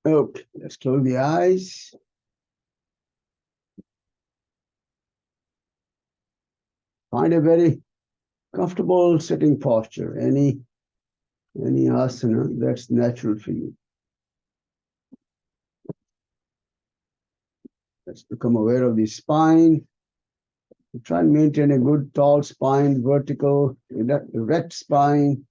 Okay, let's close the eyes. Find a very comfortable sitting posture, any asana that's natural for you. Let's become aware of the spine. Try and maintain a good tall spine, vertical, erect spine.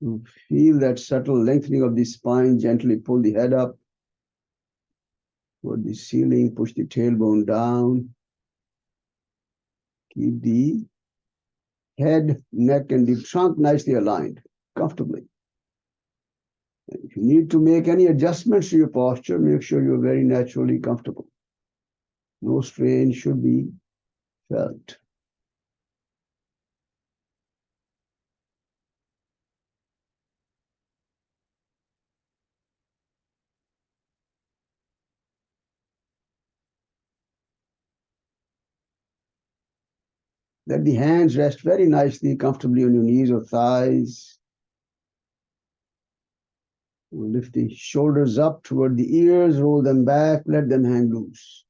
You feel that subtle lengthening of the spine, gently pull the head up toward the ceiling, push the tailbone down. Keep the head, neck, and the trunk nicely aligned, comfortably. And if you need to make any adjustments to your posture, make sure you're very naturally comfortable. No strain should be felt. Let the hands rest very nicely, comfortably on your knees or thighs. We'll lift the shoulders up toward the ears, roll them back, let them hang loose.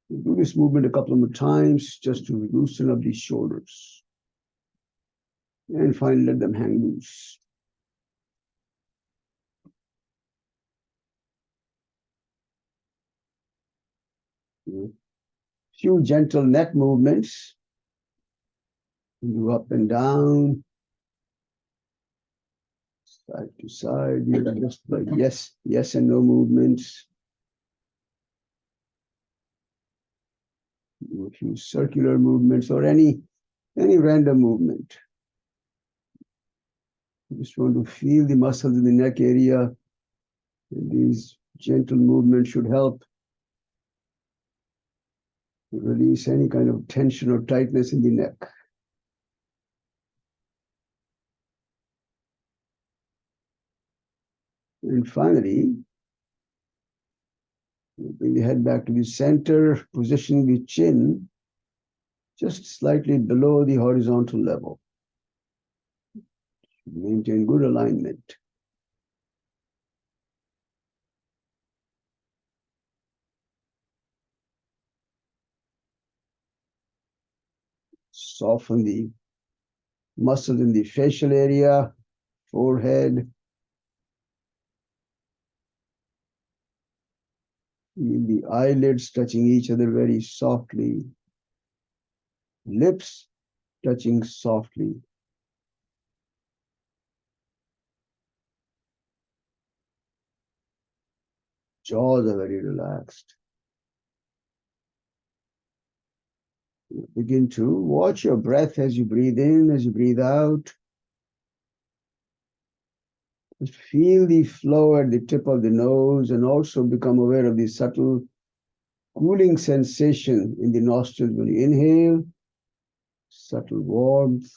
We'll do this movement a couple of more times just to loosen up the shoulders. And finally, let them hang loose. A few gentle neck movements. Do up and down, side to side. Just like yes and no movements. Do a few circular movements or any random movement. You just want to feel the muscles in the neck area. And these gentle movements should help release any kind of tension or tightness in the neck. And finally, bring the head back to the center, positioning the chin just slightly below the horizontal level. Maintain good alignment. Soften the muscles in the facial area, forehead. Feel the eyelids touching each other very softly. Lips touching softly. Jaws are very relaxed. Begin to watch your breath as you breathe in, as you breathe out. Just feel the flow at the tip of the nose and also become aware of the subtle cooling sensation in the nostrils when you inhale, subtle warmth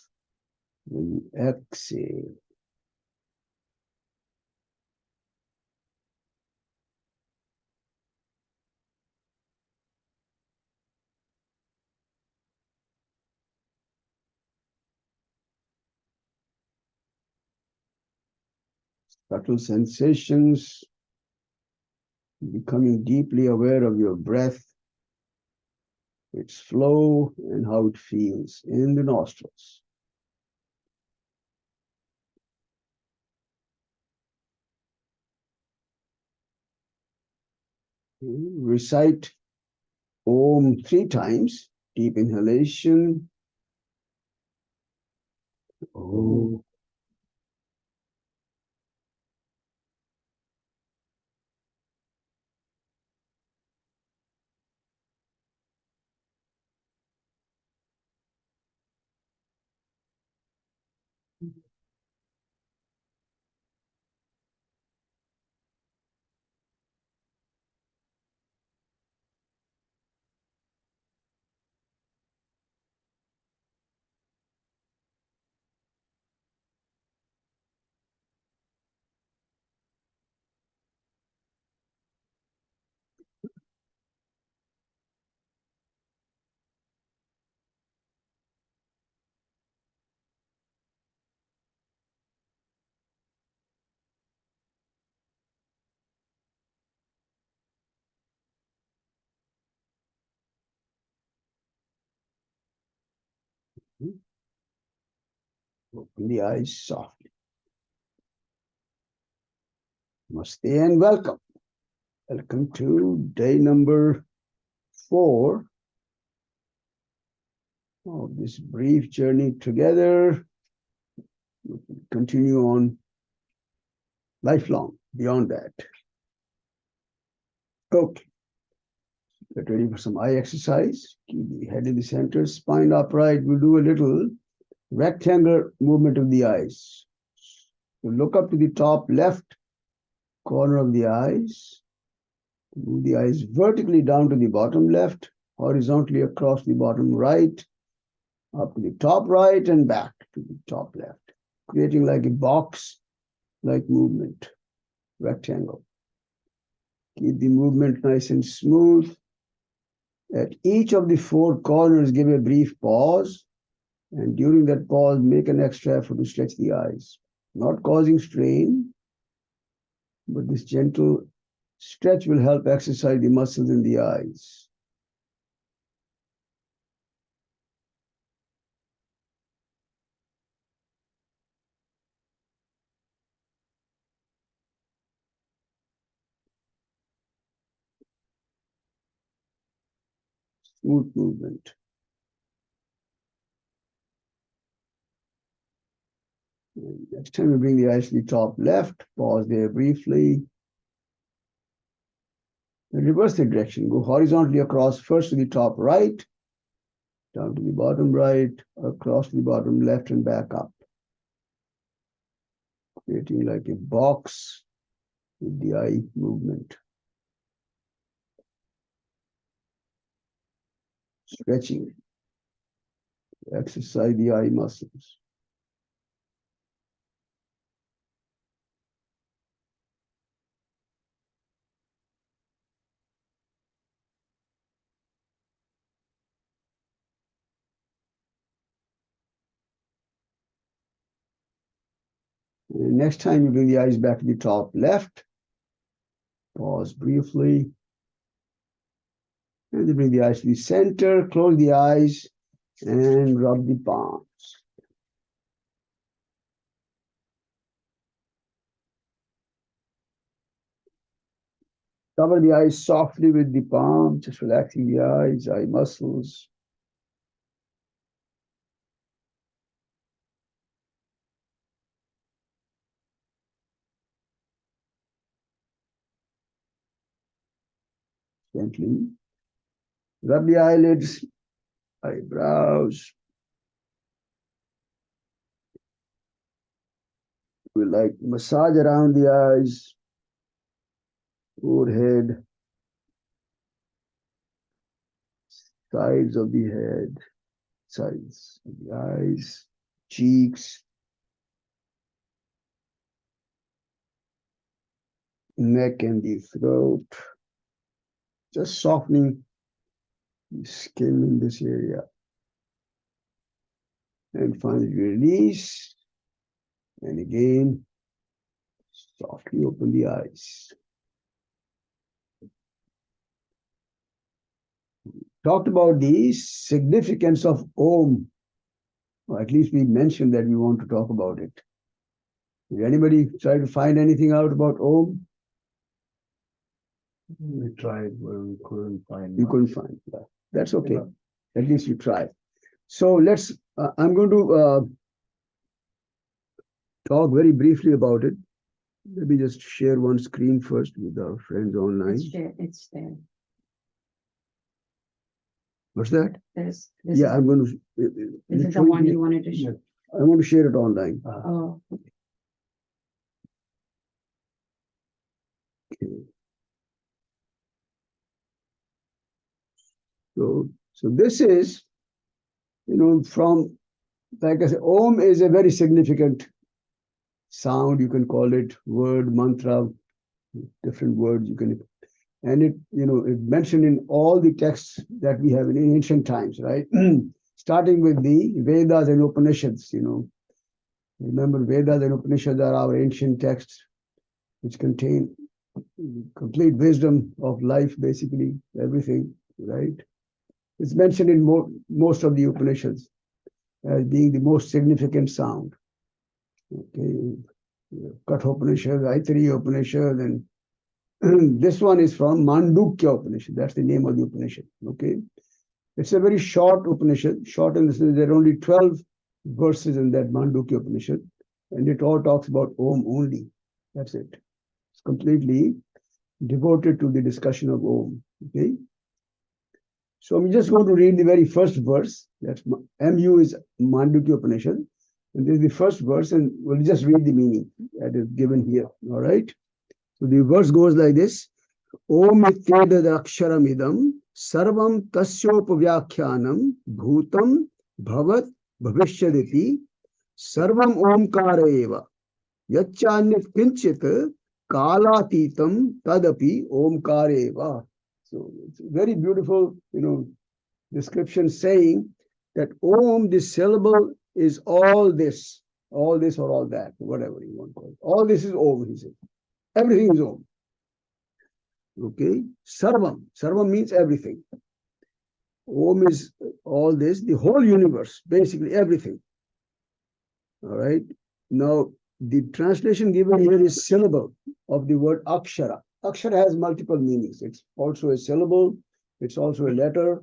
when you exhale. Subtle sensations, becoming deeply aware of your breath, its flow, and how it feels in the nostrils. Recite Om 3 times. Deep inhalation. Om. Open the eyes softly. Namaste and welcome. Welcome to day number 4 of this brief journey together. We'll continue on lifelong, beyond that. Okay. Get ready for some eye exercise. Keep the head in the center, spine upright. We'll do a little rectangular movement of the eyes. So look up to the top left corner of the eyes. Move the eyes vertically down to the bottom left, horizontally across the bottom right, up to the top right and back to the top left, creating like a box-like movement, rectangle. Keep the movement nice and smooth. At each of the 4 corners, give a brief pause. And during that pause, make an extra effort to stretch the eyes, not causing strain, but this gentle stretch will help exercise the muscles in the eyes. Smooth movement. And next time we bring the eyes to the top left, pause there briefly. And reverse the direction. Go horizontally across first to the top right, down to the bottom right, across to the bottom left and back up. Creating like a box with the eye movement. Stretching. Exercise the eye muscles. And next time you bring the eyes back to the top left, pause briefly. And then bring the eyes to the center, close the eyes, and rub the palms. Cover the eyes softly with the palm, just relaxing the eyes, eye muscles. Gently. Rub the eyelids, eyebrows. We like massage around the eyes, forehead, sides of the head, sides of the eyes, cheeks, neck and the throat. Just softening the skin in this area. And finally release. And again, softly open the eyes. Talked about the significance of Om, or at least we mentioned that we want to talk about it. Did anybody try to find anything out about Om? We tried where we couldn't find. You couldn't find. That's okay. Yeah. At least you tried. So let's. I'm going to talk very briefly about it. Let me just share one screen first with our friends online. It's there. What's that? This Yeah, I'm going to. This is the one you wanted to share. I want to share it online. Oh. Okay. So this is, from, like I said, Om is a very significant sound. You can call it word, mantra, different words you can, and it mentioned in all the texts that we have in ancient times, right? Starting with the Vedas and Upanishads, Remember, Vedas and Upanishads are our ancient texts, which contain complete wisdom of life, basically, everything, right? It's mentioned in most of the Upanishads. as being the most significant sound. Okay, Kathopanishad, Aitari Upanishad, and this one is from Mandukya Upanishad. That's the name of the Upanishad. Okay, it's a very short Upanishad. Short in the sense there are only 12 verses in that Mandukya Upanishad, and it all talks about Om only. That's it. It's completely devoted to the discussion of Om. Okay. So I'm just going to read the very first verse. That's MU is Mandukya Upanishad. And this is the first verse, and we'll just read the meaning that is given here. All right. So the verse goes like this: Om ityedad aksharamidam sarvam tasyopavyakhyanam bhutam bhavat bhavishyaditi sarvam omkara eva yachanyat kinchit kalatitam tadapi omkara eva. So it's a very beautiful, description saying that Om, this syllable, is all this or all that, whatever you want to call it. All this is Om, he said. Everything is Om. Okay? Sarvam. Sarvam means everything. Om is all this, the whole universe, basically everything. All right? Now, the translation given here is syllable of the word akshara. Akshara has multiple meanings. It's also a syllable. It's also a letter.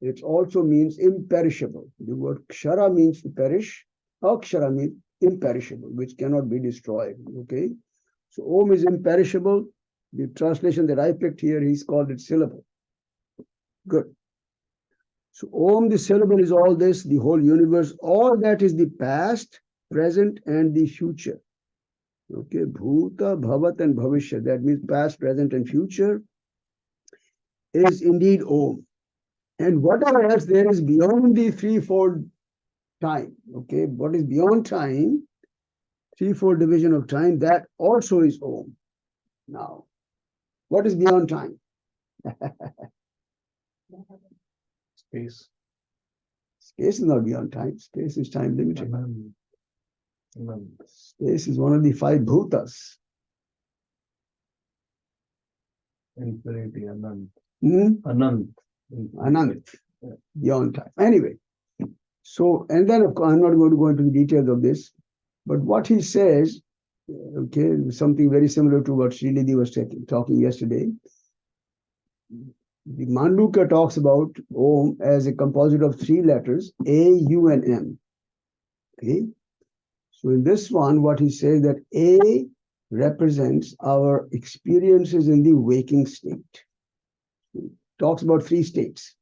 It also means imperishable. The word kshara means to perish. Akshara means imperishable, which cannot be destroyed. Okay? So Om is imperishable. The translation that I picked here, he's called it syllable. Good. So Om, the syllable, is all this, the whole universe. All that is the past, present, and the future. Okay, Bhuta, Bhavat, and Bhavishya. That means past, present, and future is indeed Om. And whatever else there is beyond the threefold time, okay, what is beyond time, threefold division of time, that also is Om. Now, what is beyond time? Space. Space is not beyond time. Space is time limited. Anand. Space is one of the five bhutas. Infinity, Anand. Anand. Anand. Beyond time. Anyway, so, and then of course, I'm not going to go into the details of this, but what he says, okay, something very similar to what Srilidhi was talking yesterday. The Mandukya talks about Om as a composite of three letters, A, U, and M. Okay. So in this one, what he says that A represents our experiences in the waking state. He talks about three states.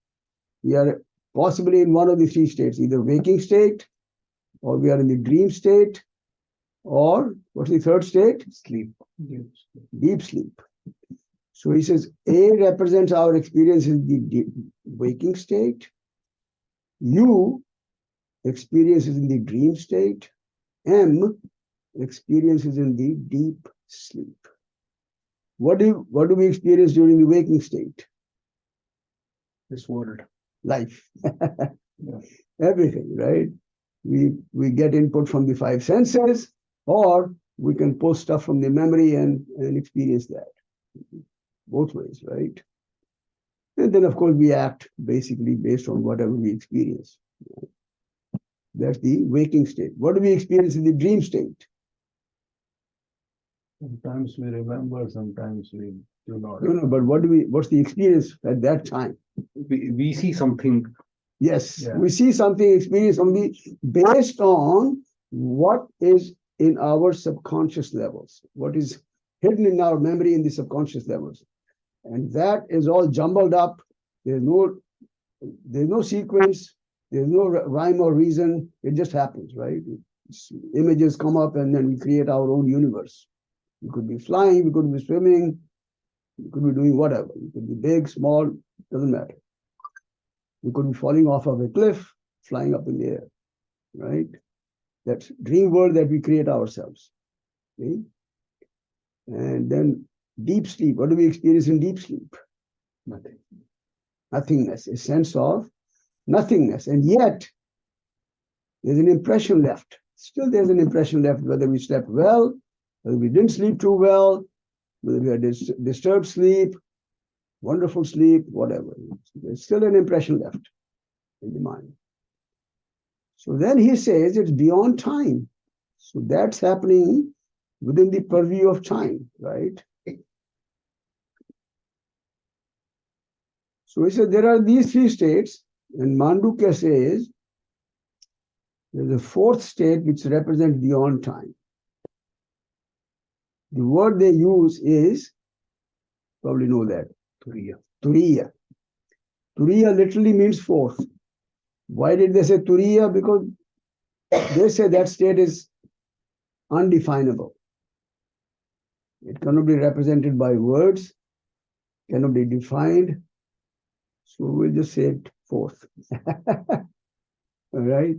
We are possibly in one of the three states, either waking state, or we are in the dream state, or what's the third state? Sleep. Deep sleep. So he says A represents our experience in the waking state. U experiences in the dream state. M experiences in the deep sleep. What do we experience during the waking state? This world. Life. Yeah. Everything, right? We get input from the five senses, or we can pull stuff from the memory and experience that. Both ways, right? And then, of course, we act basically based on whatever we experience. That's the waking state. What do we experience in the dream state? Sometimes we remember, sometimes we do not. No, but what's the experience at that time? We see something. Yes, Yeah. we see something, experience something based on what is in our subconscious levels, what is hidden in our memory in the subconscious levels. And that is all jumbled up. There's no sequence, there's no rhyme or reason. It just happens, right? Images come up and then we create our own universe. We could be flying, we could be swimming, we could be doing whatever. We could be big, small, doesn't matter. We could be falling off of a cliff, flying up in the air, right? That's dream world that we create ourselves. Okay? And then deep sleep. What do we experience in deep sleep? Nothing. Nothingness, a sense of nothingness. And yet, there's an impression left. Still, there's an impression left, whether we slept well, whether we didn't sleep too well, whether we had disturbed sleep, wonderful sleep, whatever. There's still an impression left in the mind. So then he says it's beyond time. So that's happening within the purview of time, right? So he said there are these three states, and Mandukya says there's a fourth state which represents beyond time. The word they use is, probably know that, Turiya. Turiya. Turiya literally means fourth. Why did they say Turiya? Because they say that state is undefinable. It cannot be represented by words, cannot be defined. So we'll just say it fourth. All right.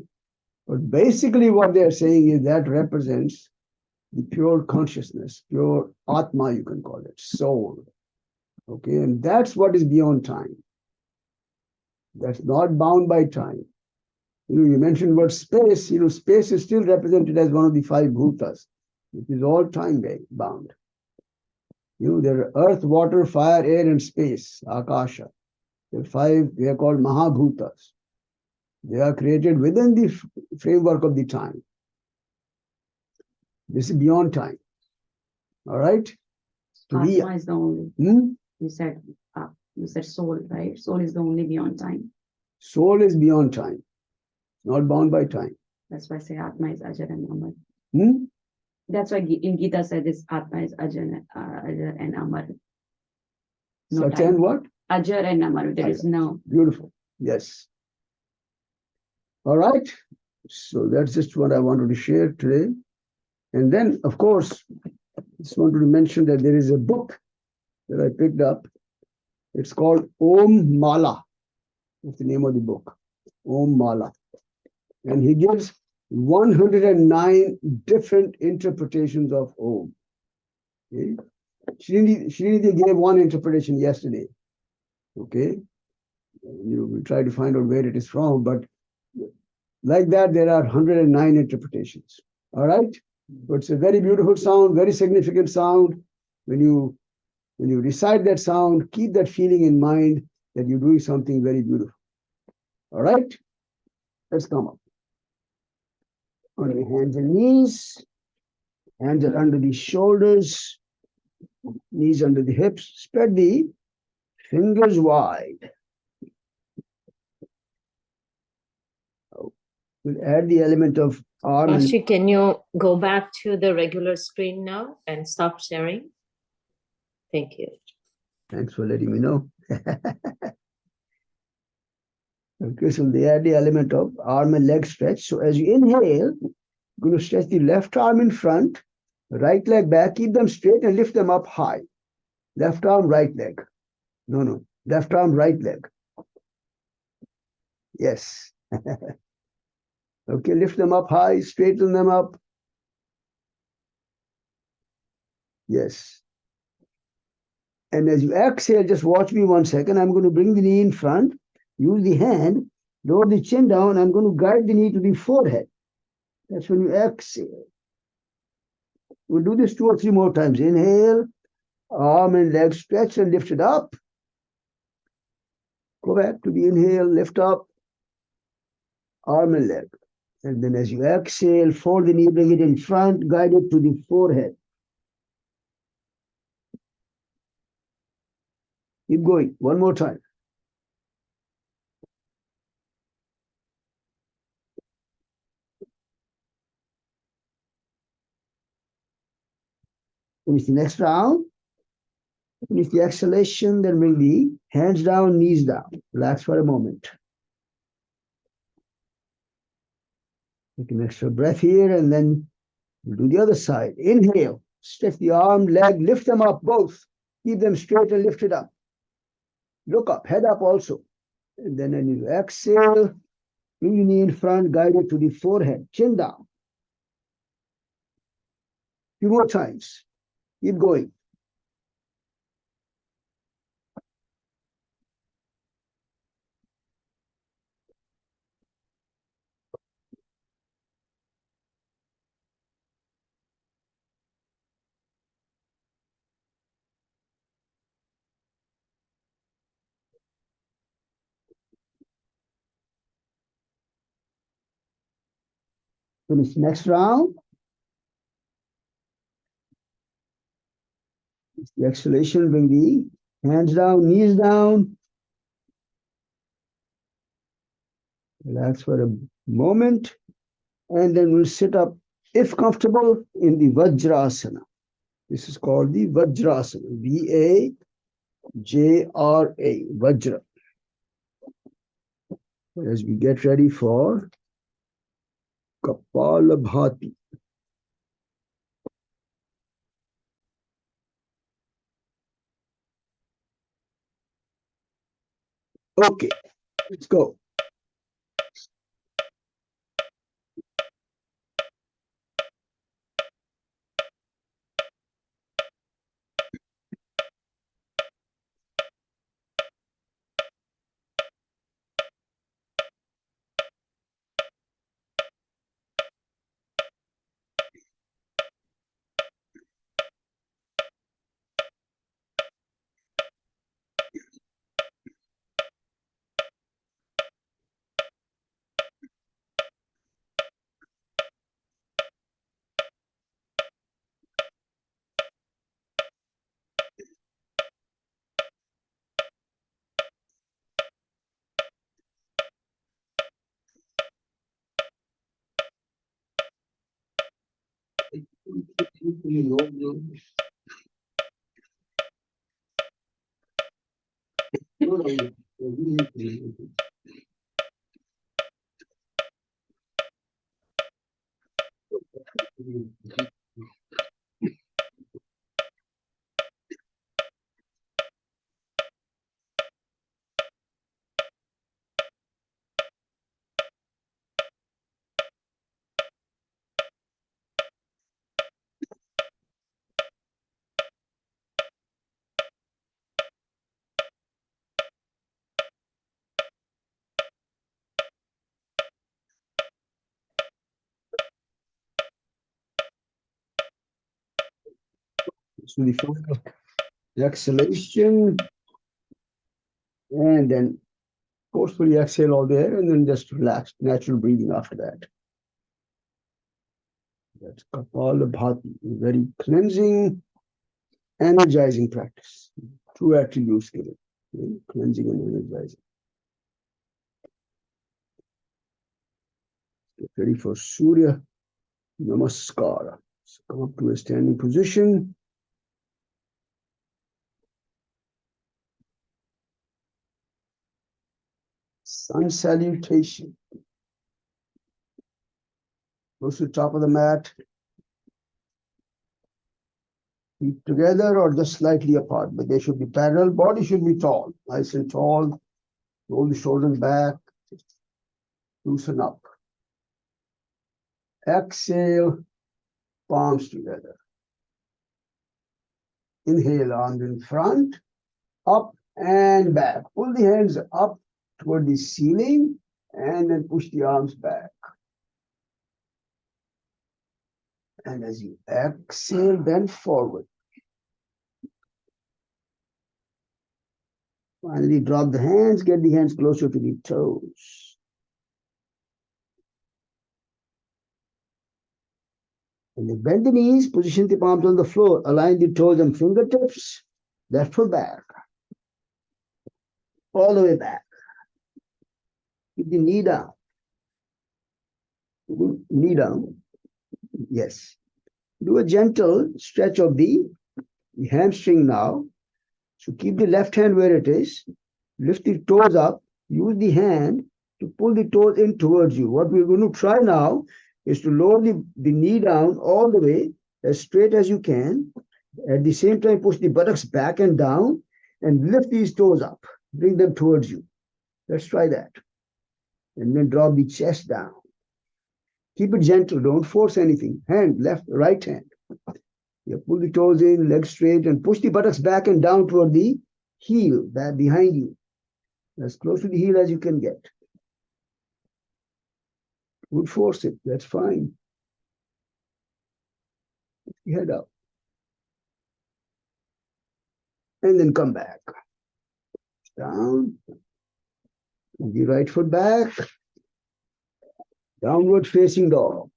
But basically, what they're saying is that represents the pure consciousness, pure Atma, you can call it, soul. Okay. And that's what is beyond time. That's not bound by time. You mentioned word space. Space is still represented as one of the five bhutas, which is all time bound. There are earth, water, fire, air, and space, akasha. There are five, they are called mahabhutas. They are created within the framework of the time. This is beyond time. All right? Atma is the only. Hmm? You said soul, right? Soul is the only beyond time. Soul is beyond time, not bound by time. That's why I say Atma is Ajar and Amar. Hmm? That's why in Gita said this Atma is Ajar and Amar. No Such time. and what? Ajar and Amar. There is no. Beautiful. Yes. All right. So that's just what I wanted to share today. And then, of course, I just wanted to mention that there is a book that I picked up. It's called Om Mala. That's the name of the book. Om Mala. And he gives 109 different interpretations of Om. Okay? Srinidhi gave one interpretation yesterday. Okay? We try to find out where it is from, but like that, there are 109 interpretations. All right? But it's a very beautiful sound, very significant sound. When you recite that sound, keep that feeling in mind that you're doing something very beautiful. All right? Let's come up. On your hands and knees. Hands are under the shoulders, knees under the hips. Spread the fingers wide. We'll add the element of arm. Ashi, can you go back to the regular screen now and stop sharing? Thank you. Thanks for letting me know. Okay, so they add the element of arm and leg stretch. So as you inhale, you're going to stretch the left arm in front, right leg back, keep them straight and lift them up high. Left arm, right leg. No. Left arm, right leg. Yes. Okay, lift them up high, straighten them up. Yes. And as you exhale, just watch me 1 second. I'm going to bring the knee in front, use the hand, lower the chin down. I'm going to guide the knee to the forehead. That's when you exhale. We'll do this 2 or 3 more times. Inhale, arm and leg stretch and lift it up. Go back to the inhale, lift up, arm and leg. And then as you exhale, fold the knee, bring it in front, guide it to the forehead. Keep going. 1 more time. Finish the next round. Finish the exhalation, then bring the hands down, knees down. Relax for a moment. Take an extra breath here, and then we'll do the other side. Inhale, stretch the arm, leg, lift them up both. Keep them straight and lift it up. Look up, head up also. And then when you exhale, bring your knee in front, guide it to the forehead, chin down. 2 more times. Keep going. Finish next round. The exhalation, bring the hands down, knees down. Relax for a moment. And then we'll sit up, if comfortable, in the Vajrasana. This is called the Vajrasana. V-A-J-R-A. Vajra. As we get ready for Kapalabhati. Okay, let's go. So the final exhalation, and then forcefully exhale all the air, and then just relax, natural breathing after that. That's Kapalabhati, very cleansing, energizing practice. True attributes given, cleansing and energizing. Get ready for Surya Namaskara. So come up to a standing position. Sun salutation. Close to the top of the mat. Feet together or just slightly apart, but they should be parallel. Body should be tall, nice and tall. Roll the shoulders back. Loosen up. Exhale, palms together. Inhale, arms in front, up and back. Pull the hands up toward the ceiling and then push the arms back. And as you exhale, bend forward. Finally, drop the hands, get the hands closer to the toes. And then bend the knees, position the palms on the floor, align the toes and fingertips, left foot back. All the way back. Keep the knee down. Knee down. Yes. Do a gentle stretch of the hamstring now. So keep the left hand where it is. Lift the toes up. Use the hand to pull the toes in towards you. What we're going to try now is to lower the knee down all the way as straight as you can. At the same time, push the buttocks back and down and lift these toes up. Bring them towards you. Let's try that. And then drop the chest down. Keep it gentle. Don't force anything. Hand, left, right hand. You pull the toes in, legs straight, and push the buttocks back and down toward the heel, back behind you. As close to the heel as you can get. Don't force it. That's fine. Head up. And then come back. Down. The right foot back. Downward facing dog.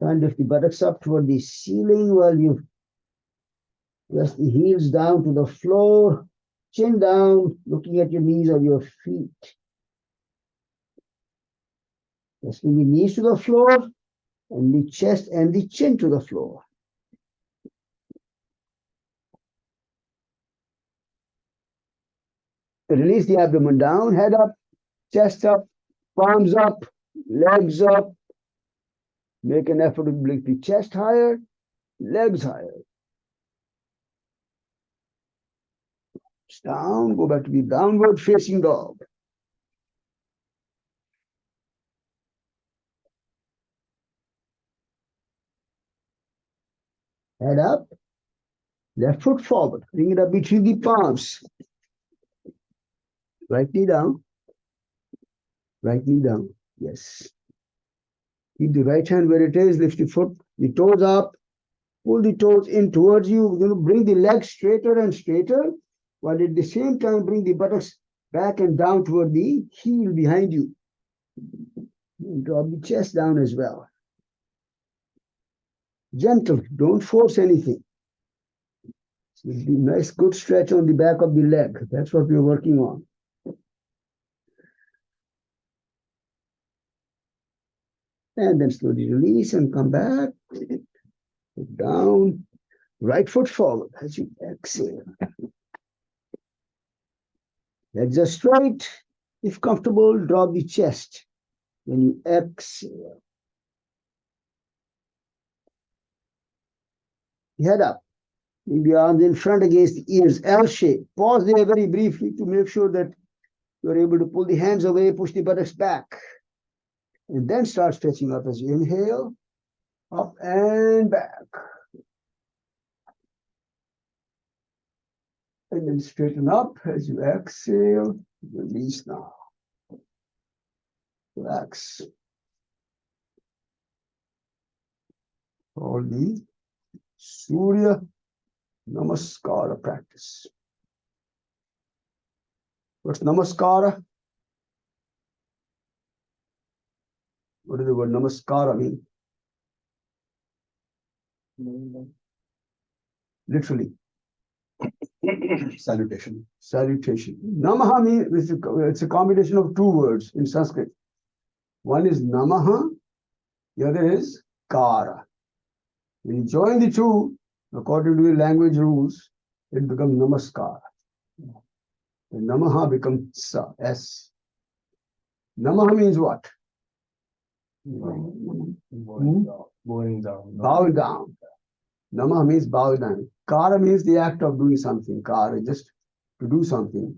and lift the buttocks up toward the ceiling while you press the heels down to the floor, chin down, looking at your knees or your feet. Pressing the knees to the floor and the chest and the chin to the floor. Release the abdomen down, head up, chest up, palms up, legs up. Make an effort to lift the chest higher, legs higher. Down, go back to the downward facing dog. Head up, left foot forward, bring it up between the palms. Right knee down, yes. Keep the right hand where it is, lift the foot, the toes up, pull the toes in towards you. We're going to bring the legs straighter and straighter, while at the same time bring the buttocks back and down toward the heel behind you. And drop the chest down as well. Gentle, don't force anything. Nice, good stretch on the back of the leg. That's what we're working on. And then slowly release and come back. Put down. Right foot forward as you exhale. Legs are straight. If comfortable, drop the chest when you exhale. Head up. Bring the arms in front against the ears, L shape. Pause there very briefly to make sure that you're able to pull the hands away, push the buttocks back. And then start stretching up as you inhale, up and back. And then straighten up as you exhale, release now. Relax. All the Surya Namaskara practice. What's Namaskara? What does the word Namaskara mean? Literally. Salutation. Salutation. Namaha means it's a combination of two words in Sanskrit. One is Namaha, the other is Kara. When you join the two, according to the language rules, it becomes Namaskara. And Namaha becomes Sa, S. Namaha means what? Bowing down. Bow down. Namaha means bow down. Kara means the act of doing something. Kara, just to do something.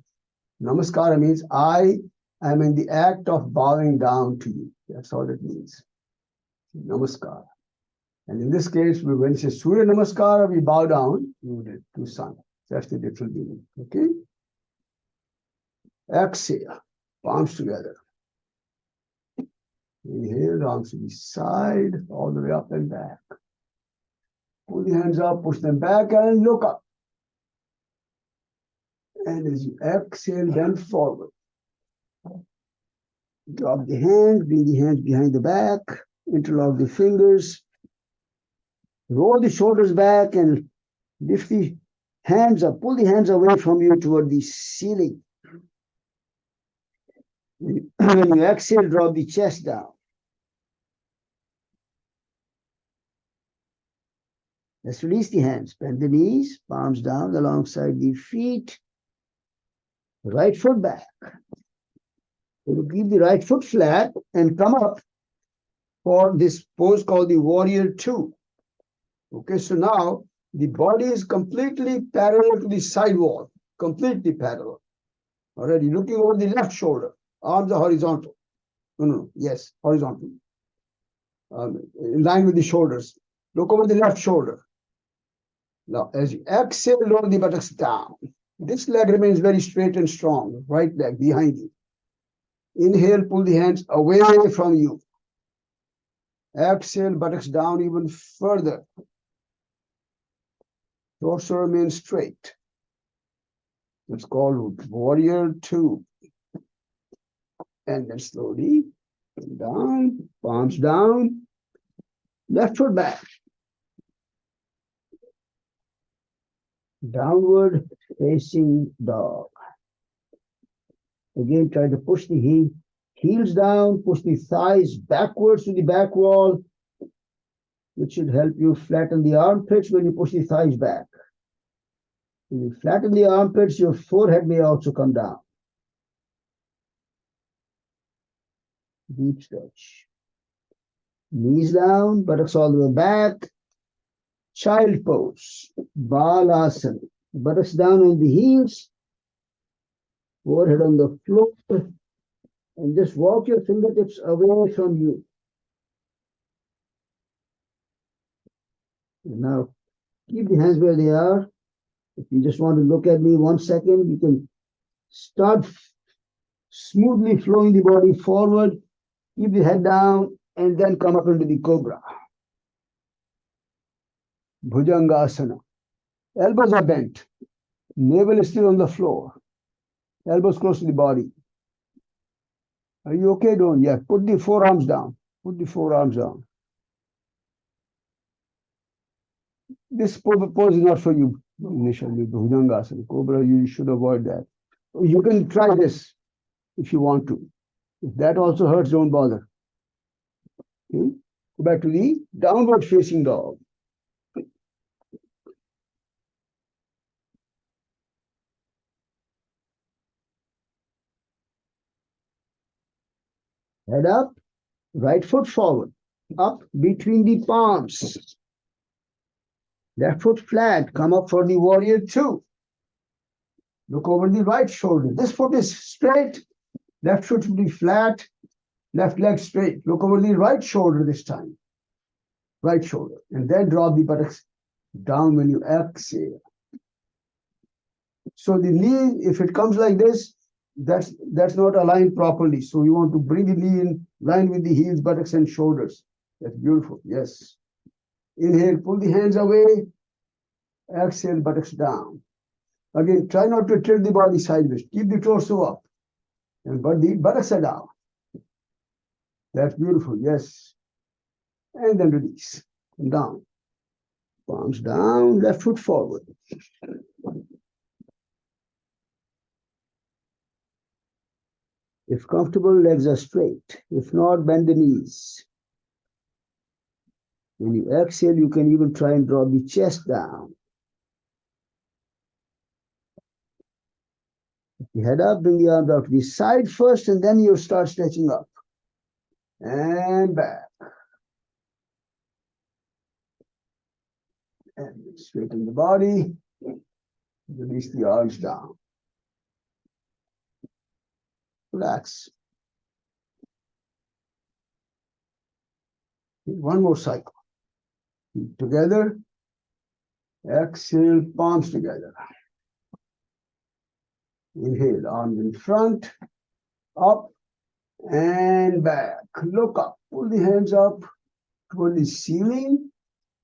Namaskara means I am in the act of bowing down to you. That's all it means. Namaskara. And in this case, when we say Surya Namaskara, we bow down to sun. That's the literal meaning. Okay? Exhale. Palms together. Inhale, arms to the side, all the way up and back. Pull the hands up, push them back, and look up. And as you exhale, bend forward. Drop the hands, bring the hands behind the back, interlock the fingers, roll the shoulders back, and lift the hands up, pull the hands away from you toward the ceiling. When you exhale, drop the chest down. Let's release the hands, bend the knees, palms down alongside the feet. Right foot back. You keep the right foot flat and come up for this pose called the warrior two. Okay, so now the body is completely parallel to the side wall, completely parallel. Already looking over the left shoulder, arms are horizontal. No, yes, horizontal. In line with the shoulders. Look over the left shoulder. Now, as you exhale, lower the buttocks down. This leg remains very straight and strong, right leg behind you. Inhale, pull the hands away from you. Exhale, buttocks down even further. Torso remains straight. It's called warrior two. And then slowly down, palms down. Left foot back. Downward facing dog. Again, try to push the heels down, push the thighs backwards to the back wall, which should help you flatten the armpits when you push the thighs back. When you flatten the armpits, your forehead may also come down. Deep stretch. Knees down, buttocks all the way back. Child pose. Balasana. Buttocks down on the heels. Forehead on the floor. And just walk your fingertips away from you. And now, keep the hands where they are. If you just want to look at me 1 second, you can start smoothly flowing the body forward. Keep the head down and then come up into the cobra. Bhujangasana. Elbows are bent. Navel is still on the floor. Elbows close to the body. Are you okay, Don? Yeah, put the forearms down. Put the forearms down. This pose is not for you initially, Bhujangasana. Cobra, you should avoid that. You can try this if you want to. If that also hurts, don't bother. Okay? Go back to the downward facing dog. Head up, right foot forward, up between the palms. Left foot flat, come up for the warrior two. Look over the right shoulder. This foot is straight, left foot should be flat, left leg straight. Look over the right shoulder this time. Right shoulder. And then drop the buttocks down when you exhale. So the knee, if it comes like this, that's not aligned properly. So you want to bring the knee in line with the heels, buttocks, and shoulders. That's beautiful. Yes. Inhale, pull the hands away. Exhale, buttocks down. Again, try not to tilt the body sideways. Keep the torso up. And but the buttocks are down. That's beautiful. Yes. And then release. And down. Palms down, left foot forward. If comfortable, legs are straight. If not, bend the knees. When you exhale, you can even try and drop the chest down. The head up, bring the arms out to the side first, and then you start stretching up. And back. And straighten the body. Release the arms down. Relax. One more cycle. Feet together. Exhale, palms together. Inhale, arms in front, up and back. Look up. Pull the hands up toward the ceiling.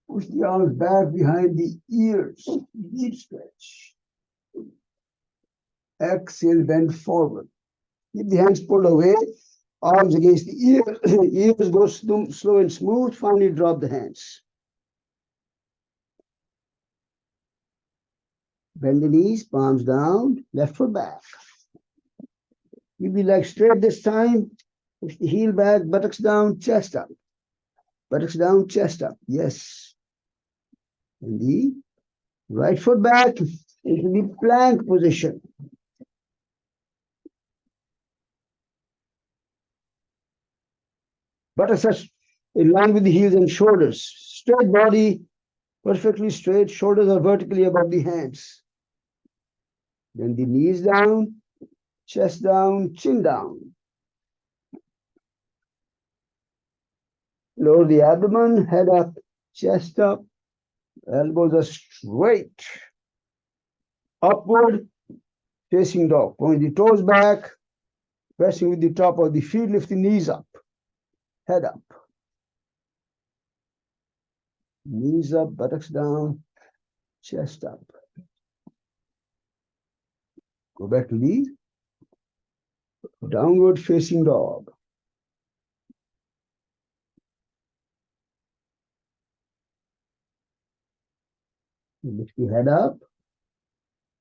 Push the arms back behind the ears. Deep stretch. Exhale, bend forward. Keep the hands pulled away. Arms against the ears. Ears go slow and smooth. Finally, drop the hands. Bend the knees, palms down, left foot back. Keep the legs straight this time. Push the heel back, buttocks down, chest up. Buttocks down, chest up. Yes. And the right foot back into the plank position. Buttocks are in line with the heels and shoulders. Straight body, perfectly straight. Shoulders are vertically above the hands. Then the knees down, chest down, chin down. Lower the abdomen, head up, chest up. Elbows are straight. Upward, facing dog. Point the toes back, pressing with the top of the feet, lift the knees up. Head up. Knees up, buttocks down, chest up. Go back to the downward facing dog. Lift your head up.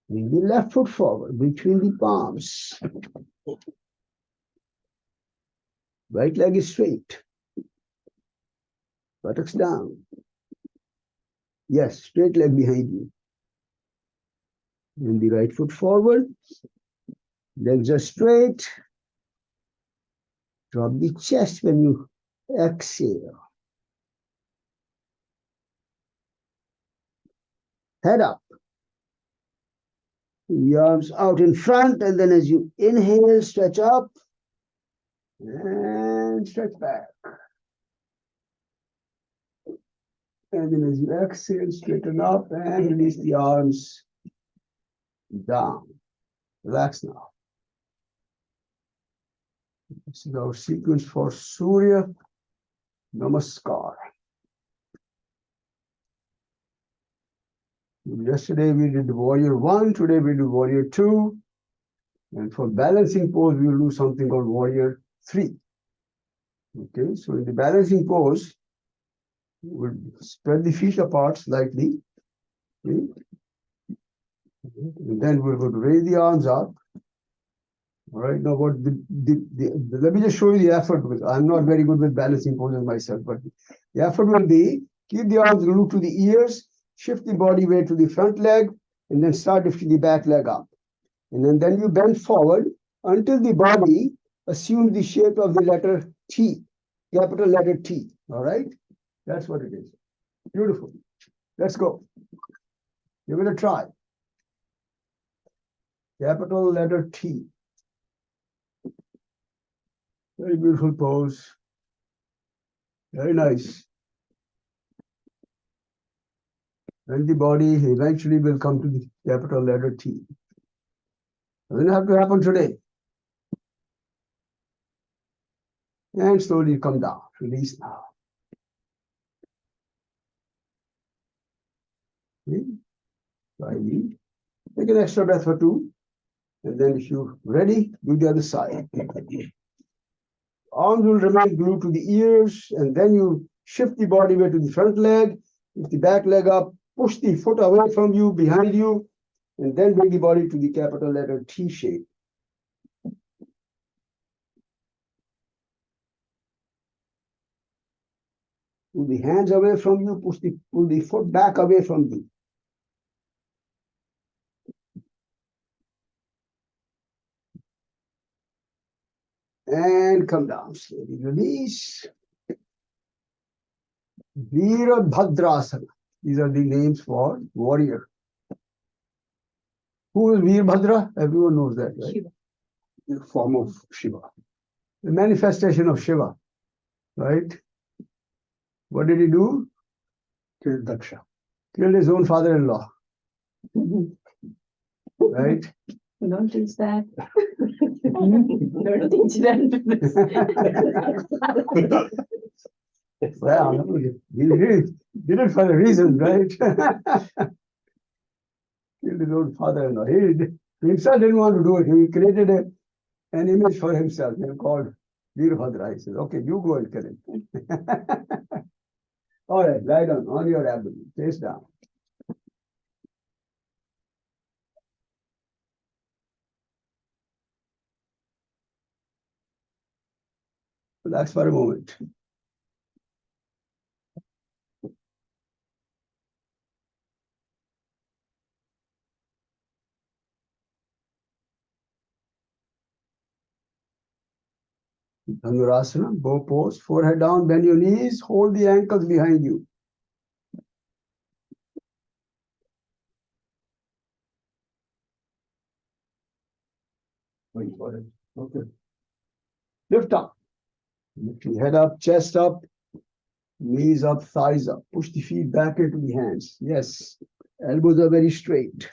Bring the left foot forward between the palms. Right leg is straight. Buttocks down. Yes, straight leg behind you. Bring the right foot forward. Legs are straight. Drop the chest when you exhale. Head up. The arms out in front, and then as you inhale, stretch up and stretch back. And then as you exhale, straighten up and release the arms down. Relax now. This is our sequence for Surya Namaskar. Yesterday we did warrior 1, today we do warrior 2. And for balancing pose, we will do something called warrior 3. Okay, so in the balancing pose, we'll spread the feet apart slightly. Okay. And then we're going to raise the arms up. All right, now what let me just show you the effort, because I'm not very good with balancing poses myself, but the effort will be keep the arms glued to the ears, shift the body weight to the front leg, and then start lifting the back leg up. And then you bend forward until the body assumes the shape of the letter T, capital letter T. All right, that's what it is. Beautiful. Let's go. You're going to try. Capital letter T. Very beautiful pose. Very nice. And the body eventually will come to the capital letter T. Doesn't have to happen today. And slowly come down. Release now. Okay. Slowly. Take an extra breath or two. And then if you're ready, do the other side. Arms will remain glued to the ears, and then you shift the body weight to the front leg, lift the back leg up, push the foot away from you, behind you, and then bring the body to the capital letter T shape. Pull the hands away from you, pull the foot back away from you. And come down slowly. Release. Veerbhadrasana. These are the names for warrior. Who is Veerbhadra? Everyone knows that, right? Shiva. The form of Shiva. The manifestation of Shiva, right? What did he do? Killed Daksha. Killed his own father-in-law, right? Don't teach that. Don't teach them. Well, he did it for a reason, right? Killed his own father-in-law. He himself didn't want to do it. He created an image for himself called Veerbhadra. He says, okay, you go and kill him. All right, lie down on your abdomen, face down. Relax for a moment. Dhanurasana, bow pose, forehead down, bend your knees, hold the ankles behind you. Wait for it. Okay. Lift up. Lift your head up, chest up, knees up, thighs up. Push the feet back into the hands. Yes. Elbows are very straight.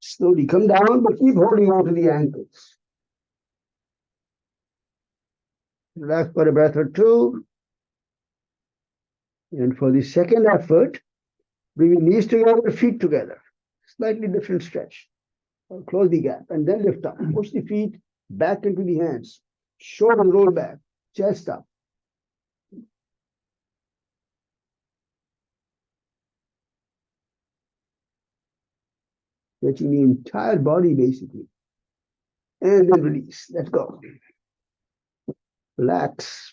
Slowly come down, but keep holding on to the ankles. Relax for a breath or two. And for the second effort, bring your knees together, feet together. Slightly different stretch. Close the gap and then lift up. Push the feet back into the hands. Shoulder roll back. Chest up. stretching the entire body basically. And then release. Let go. Relax.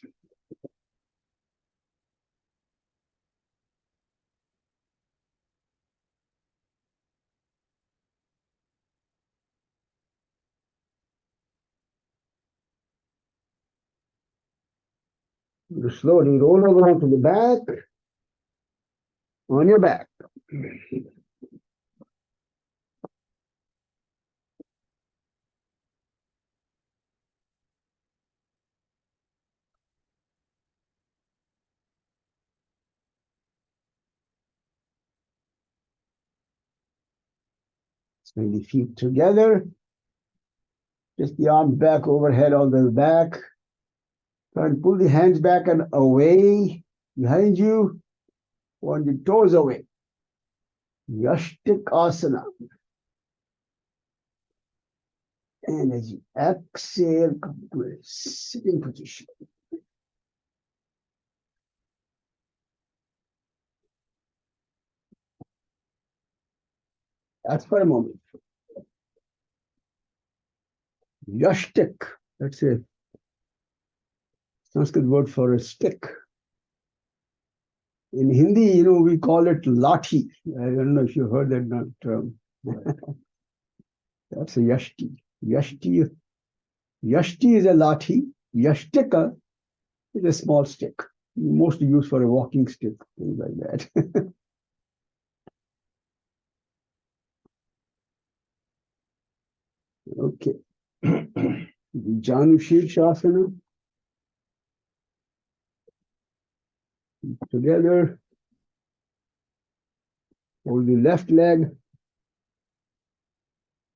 Slowly roll over onto the back, on your back. Swing the feet together. Just the arms back overhead on the back. Try and pull the hands back and away behind you. Point the toes away. Yashtik asana. And as you exhale, come to a sitting position. That's for a moment. Yashtik. That's a Sanskrit word for a stick. In Hindi, we call it lathi. I don't know if you heard that term. That's a yashti. Yashti is a lathi. Yashtika is a small stick, mostly used for a walking stick, things like that. Okay. Janu Shirshasana. Together. Hold the left leg.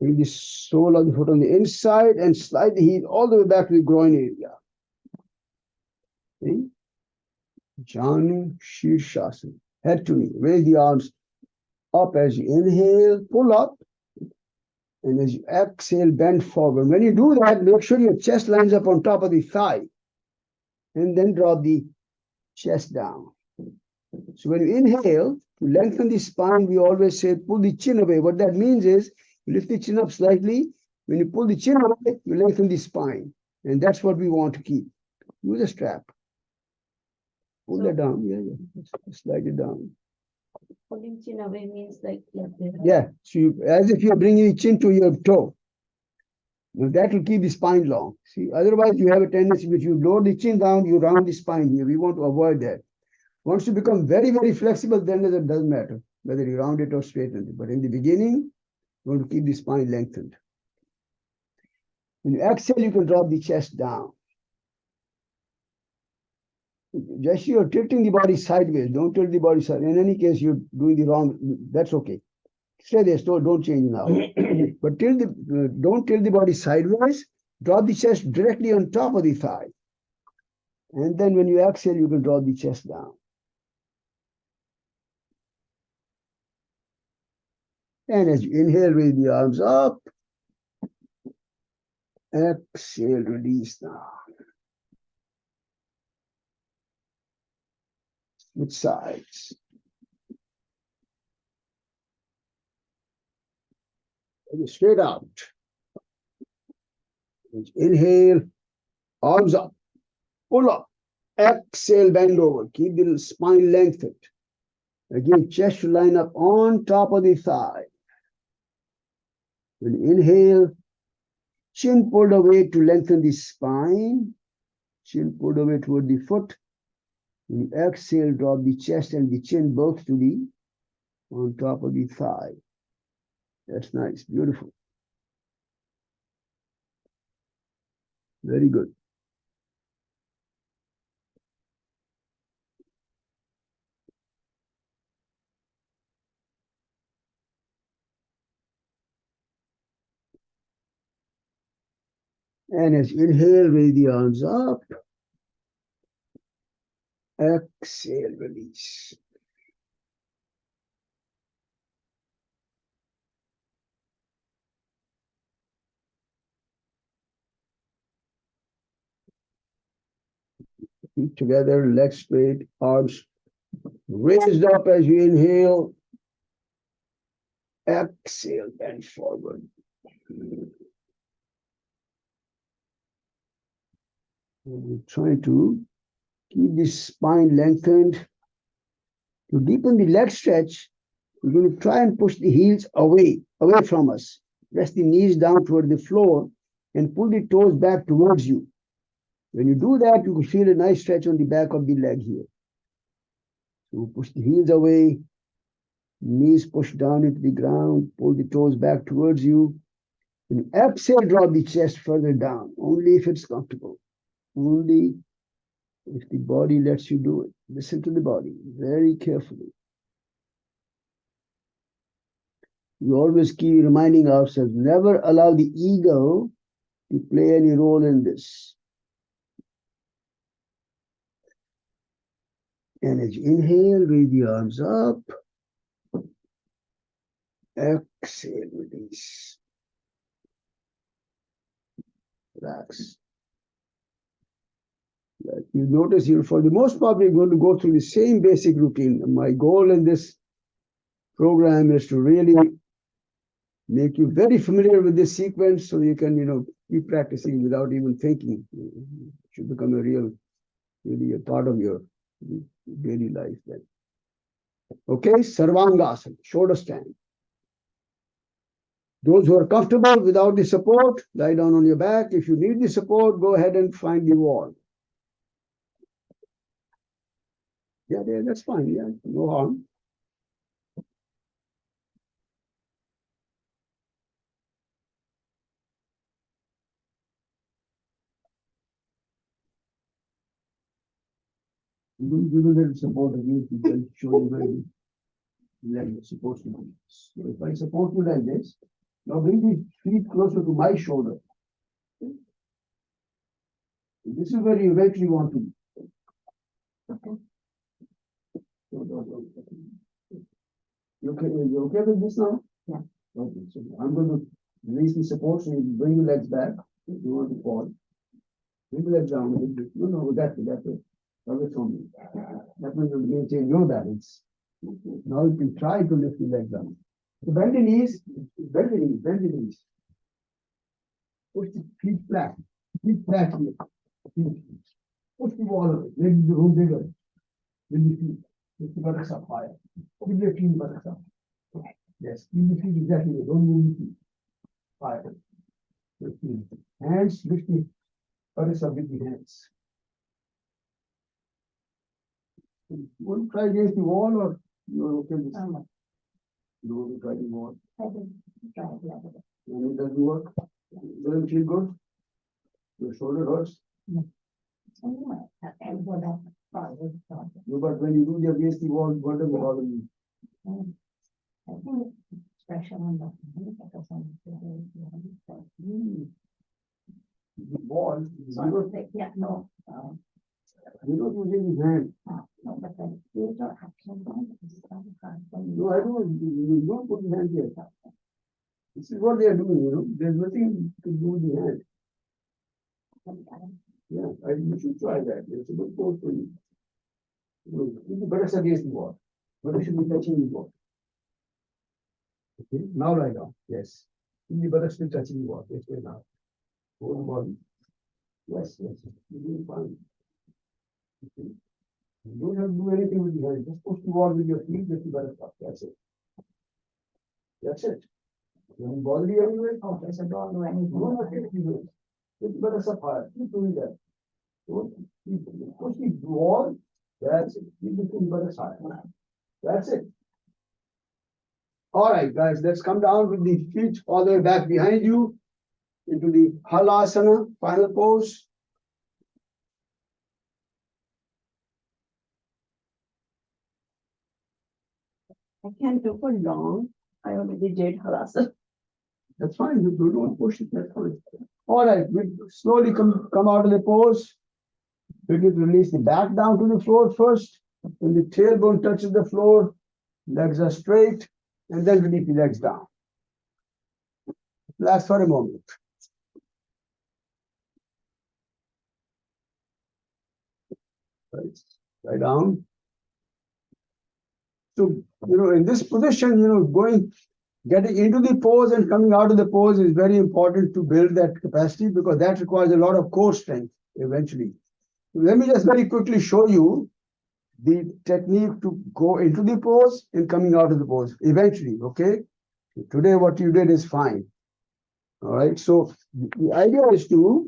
Bring the sole of the foot on the inside and slide the heel all the way back to the groin area. Okay. Janu Shirshasana. Head to knee. Raise the arms up as you inhale, pull up. And as you exhale, bend forward. When you do that, make sure your chest lines up on top of the thigh. And then drop the chest down. So when you inhale, to lengthen the spine, we always say pull the chin away. What that means is you lift the chin up slightly. When you pull the chin away, you lengthen the spine. And that's what we want to keep. Use a strap. Pull that down. Yeah. Slide it down. Pulling chin away means like this. Yeah. So as if you're bringing the chin to your toe. Now that will keep the spine long. See, otherwise you have a tendency, if you lower the chin down, you round the spine here. We want to avoid that. Once you become very, very flexible, then it doesn't matter whether you round it or straighten it. But in the beginning, you want to keep the spine lengthened. When you exhale, you can drop the chest down. Just you're tilting the body sideways. Don't tilt the body sideways. In any case, you're doing the wrong. That's okay. Stay there. Don't change now. But don't tilt the body sideways. Drop the chest directly on top of the thigh. And then when you exhale, you can drop the chest down. And as you inhale, raise the arms up. Exhale, release now. Switch sides. Straight out. Inhale, arms up, pull up. Exhale, bend over. Keep the spine lengthened. Again, chest should line up on top of the thigh. When inhale, chin pulled away to lengthen the spine. Chin pulled away toward the foot. When you exhale, drop the chest and the chin both to the on top of the thigh. That's nice, beautiful. Very good. And as you inhale, raise the arms up. Exhale, release. Feet together, legs straight, arms raised up as you inhale. Exhale, bend forward. We're trying to keep the spine lengthened. To deepen the leg stretch, we're going to try and push the heels away from us. Press the knees down toward the floor and pull the toes back towards you. When you do that, you can feel a nice stretch on the back of the leg here. So push the heels away, knees push down into the ground, pull the toes back towards you. And exhale, drop the chest further down, only if it's comfortable. Only if the body lets you do it. Listen to the body very carefully. We always keep reminding ourselves, never allow the ego to play any role in this. And as you inhale, raise the arms up. Exhale, release. Relax. Like you notice here, for the most part, we're going to go through the same basic routine. My goal in this program is to really make you very familiar with this sequence so you can, keep practicing without even thinking. It should become really a part of your daily life then. Okay, Sarvangasana, shoulder stand. Those who are comfortable without the support, lie down on your back. If you need the support, go ahead and find the wall. Yeah, that's fine. Yeah, no harm. You don't give a little support again, you can show you where the leg is supposed to be. So if I support you like this, now bring the feet closer to my shoulder. This is where you eventually want to be. Okay. You okay with this now? Yeah. Okay, so I'm going to release the support, so you bring your legs back. If you want to fall. Bring the legs down. No, that way. Away from you. That means you maintain your balance. Now you can try to lift the leg down. So bend the knees, bend the knees. Push the feet flat. Feet flat here. Push the wall away. Make the room bigger. With the feet. Lift the buttocks up higher. Keep the feet buttocks up. Yes, keep the feet exactly. Don't move the feet. Higher. Hands, lift the buttocks up with the hands. You want to try against the wall or you're okay with this? You want to try the wall? And it doesn't work? Doesn't feel good? Your shoulder hurts? No, but when you do the against the wall, what does it bother you? The wall, you don't use any hand. No, I don't. You don't put the hand here. This is what they are doing, There's nothing to do with the hand. Yeah, you should try that. It's a good course for you. Keep the buttocks against the wall. Buttocks should be touching the wall. Okay, now lie down. Yes. Keep the buttocks still touching the wall. This way now. Hold the body. Yes. You're doing fine. Okay. You don't have to do anything with the hand. Just push the wall with your feet, lift the buttocks up. That's it. That's it. You haven't bothered you anyway? Okay, so don't do anything. No, nothing. Lift the buttocks up higher. Keep doing that. Don't push the wall. That's it. Keep the buttocks higher. That's it. All right, guys, let's come down with the feet all the way back behind you into the Halasana, final pose. I can't do for long. I already did Halasana. That's fine. You don't push it. That's fine. All right, we slowly come out of the pose. We need to release the back down to the floor first. When the tailbone touches the floor, legs are straight, and then release the legs down. Relax for a moment. Right, lie down. So, in this position, going Getting into the pose and coming out of the pose is very important to build that capacity because that requires a lot of core strength eventually. Let me just very quickly show you the technique to go into the pose and coming out of the pose eventually, okay? Today what you did is fine. All right, so the idea is to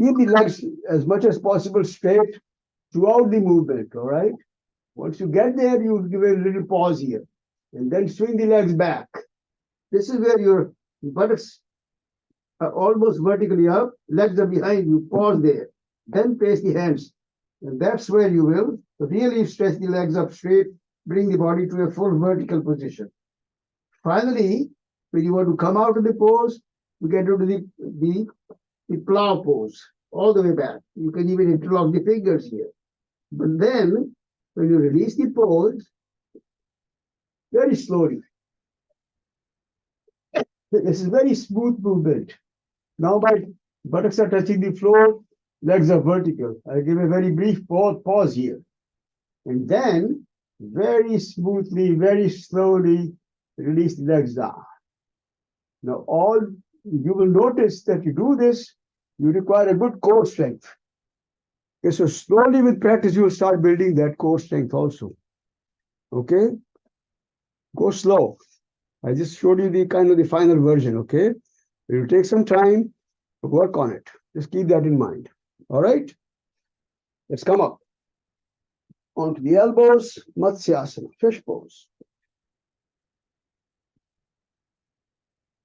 keep the legs as much as possible straight throughout the movement, all right? Once you get there, you give a little pause here and then swing the legs back. This is where your buttocks are almost vertically up, legs are behind you, pause there, then place the hands. And that's where you will really stretch the legs up straight, bring the body to a full vertical position. Finally, when you want to come out of the pose, you get into the plow pose all the way back. You can even interlock the fingers here. But then, when you release the pose, very slowly, this is very smooth movement. Now my buttocks are touching the floor, legs are vertical. I give a very brief pause here. And then, very smoothly, very slowly, release the legs down. Now, all you will notice that you do this, you require a good core strength. Okay, so slowly with practice, you will start building that core strength also. Okay, go slow. I just showed you the kind of the final version. Okay, it will take some time to work on it. Just keep that in mind. All right, let's come up onto the elbows, Matsyasana, fish pose.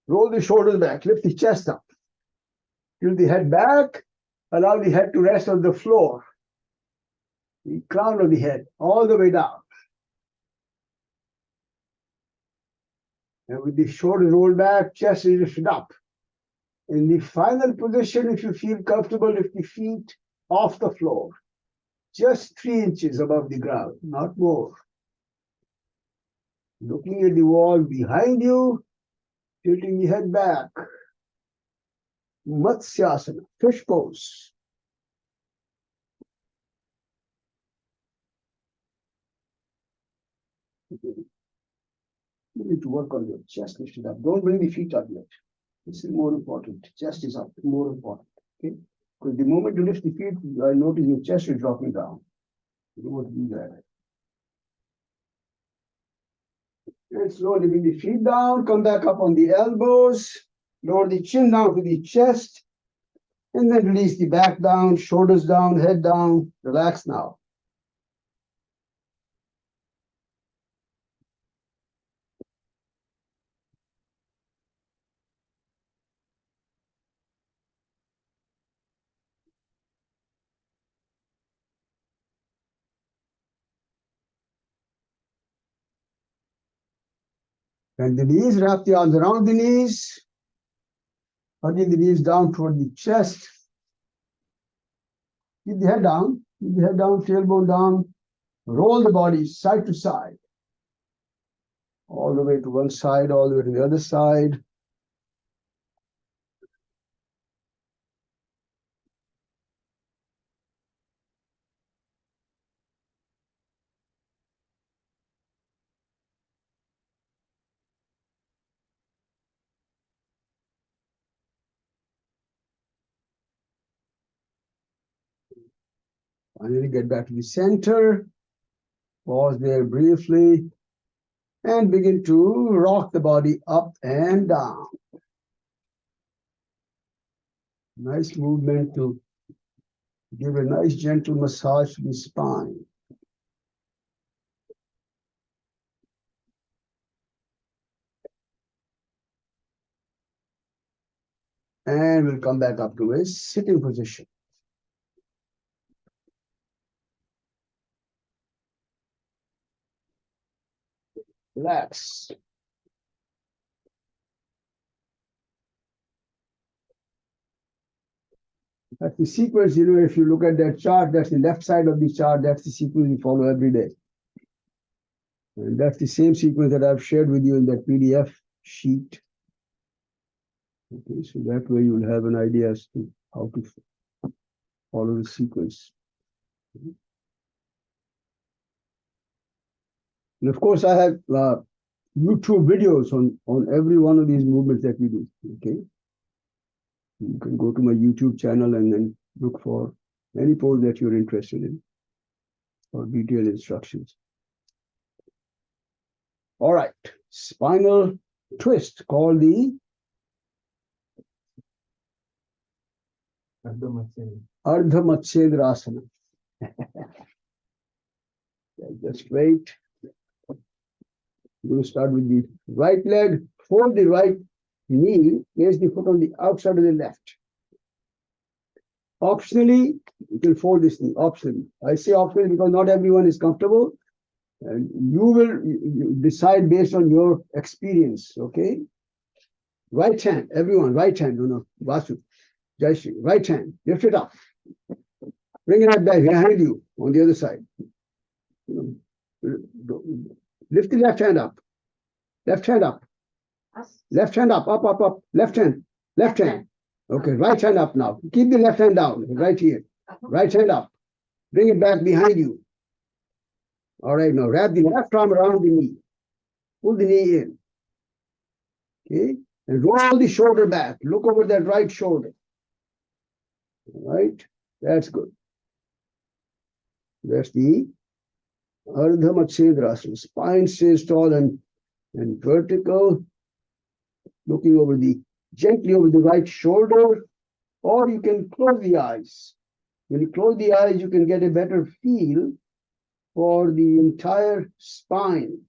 Roll the shoulders back, lift the chest up. Tilt the head back, allow the head to rest on the floor. The crown of the head, all the way down. And with the shoulders rolled back, chest is lifted up. In the final position, if you feel comfortable, lift the feet off the floor. Just 3 inches above the ground, not more. Looking at the wall behind you, tilting the head back. Matsyasana, fish pose. You need to work on your chest lifted up. Don't bring the feet up yet. This is more important. Chest is up, more important. Okay? Because the moment you lift the feet, I notice your chest is dropping down. You don't want to do that. And slowly bring the feet down, come back up on the elbows, lower the chin down to the chest, and then release the back down, shoulders down, head down. Relax now. Bend the knees, wrap the arms around the knees, hugging the knees down toward the chest. Keep the head down, tailbone down. Roll the body side to side. All the way to one side, all the way to the other side. Finally, get back to the center. Pause there briefly. And begin to rock the body up and down. Nice movement to give a nice gentle massage to the spine. And we'll come back up to a sitting position. Relax. That's the sequence, if you look at that chart, that's the left side of the chart, that's the sequence we follow every day. And that's the same sequence that I've shared with you in that PDF sheet. Okay, so that way you'll have an idea as to how to follow the sequence. And of course, I have YouTube videos on every one of these movements that we do. Okay. You can go to my YouTube channel and then look for any pose that you're interested in or detailed instructions. All right. Spinal twist called the Ardha Matsyendrasana. Just wait. We're going to start with the right leg. Fold the right knee. Place the foot on the outside of the left. Optionally, you can fold this knee. Optionally. I say optionally because not everyone is comfortable. And you will decide based on your experience. Okay. Right hand. Everyone. Right hand. No. Vasu. Jayashree. Right hand. Lift it up. Bring it up back behind you on the other side. Lift the left hand up. Left hand up. Left hand up. Up, up, up. Left hand. Left hand. Okay. Right hand up now. Keep the left hand down. Right here. Right hand up. Bring it back behind you. All right. Now wrap the left arm around the knee. Pull the knee in. Okay. And roll the shoulder back. Look over that right shoulder. All right. That's good. That's the Ardha Matsyendrasana. Spine stays tall and vertical. Looking over gently over the right shoulder, or you can close the eyes. When you close the eyes, you can get a better feel for the entire spine.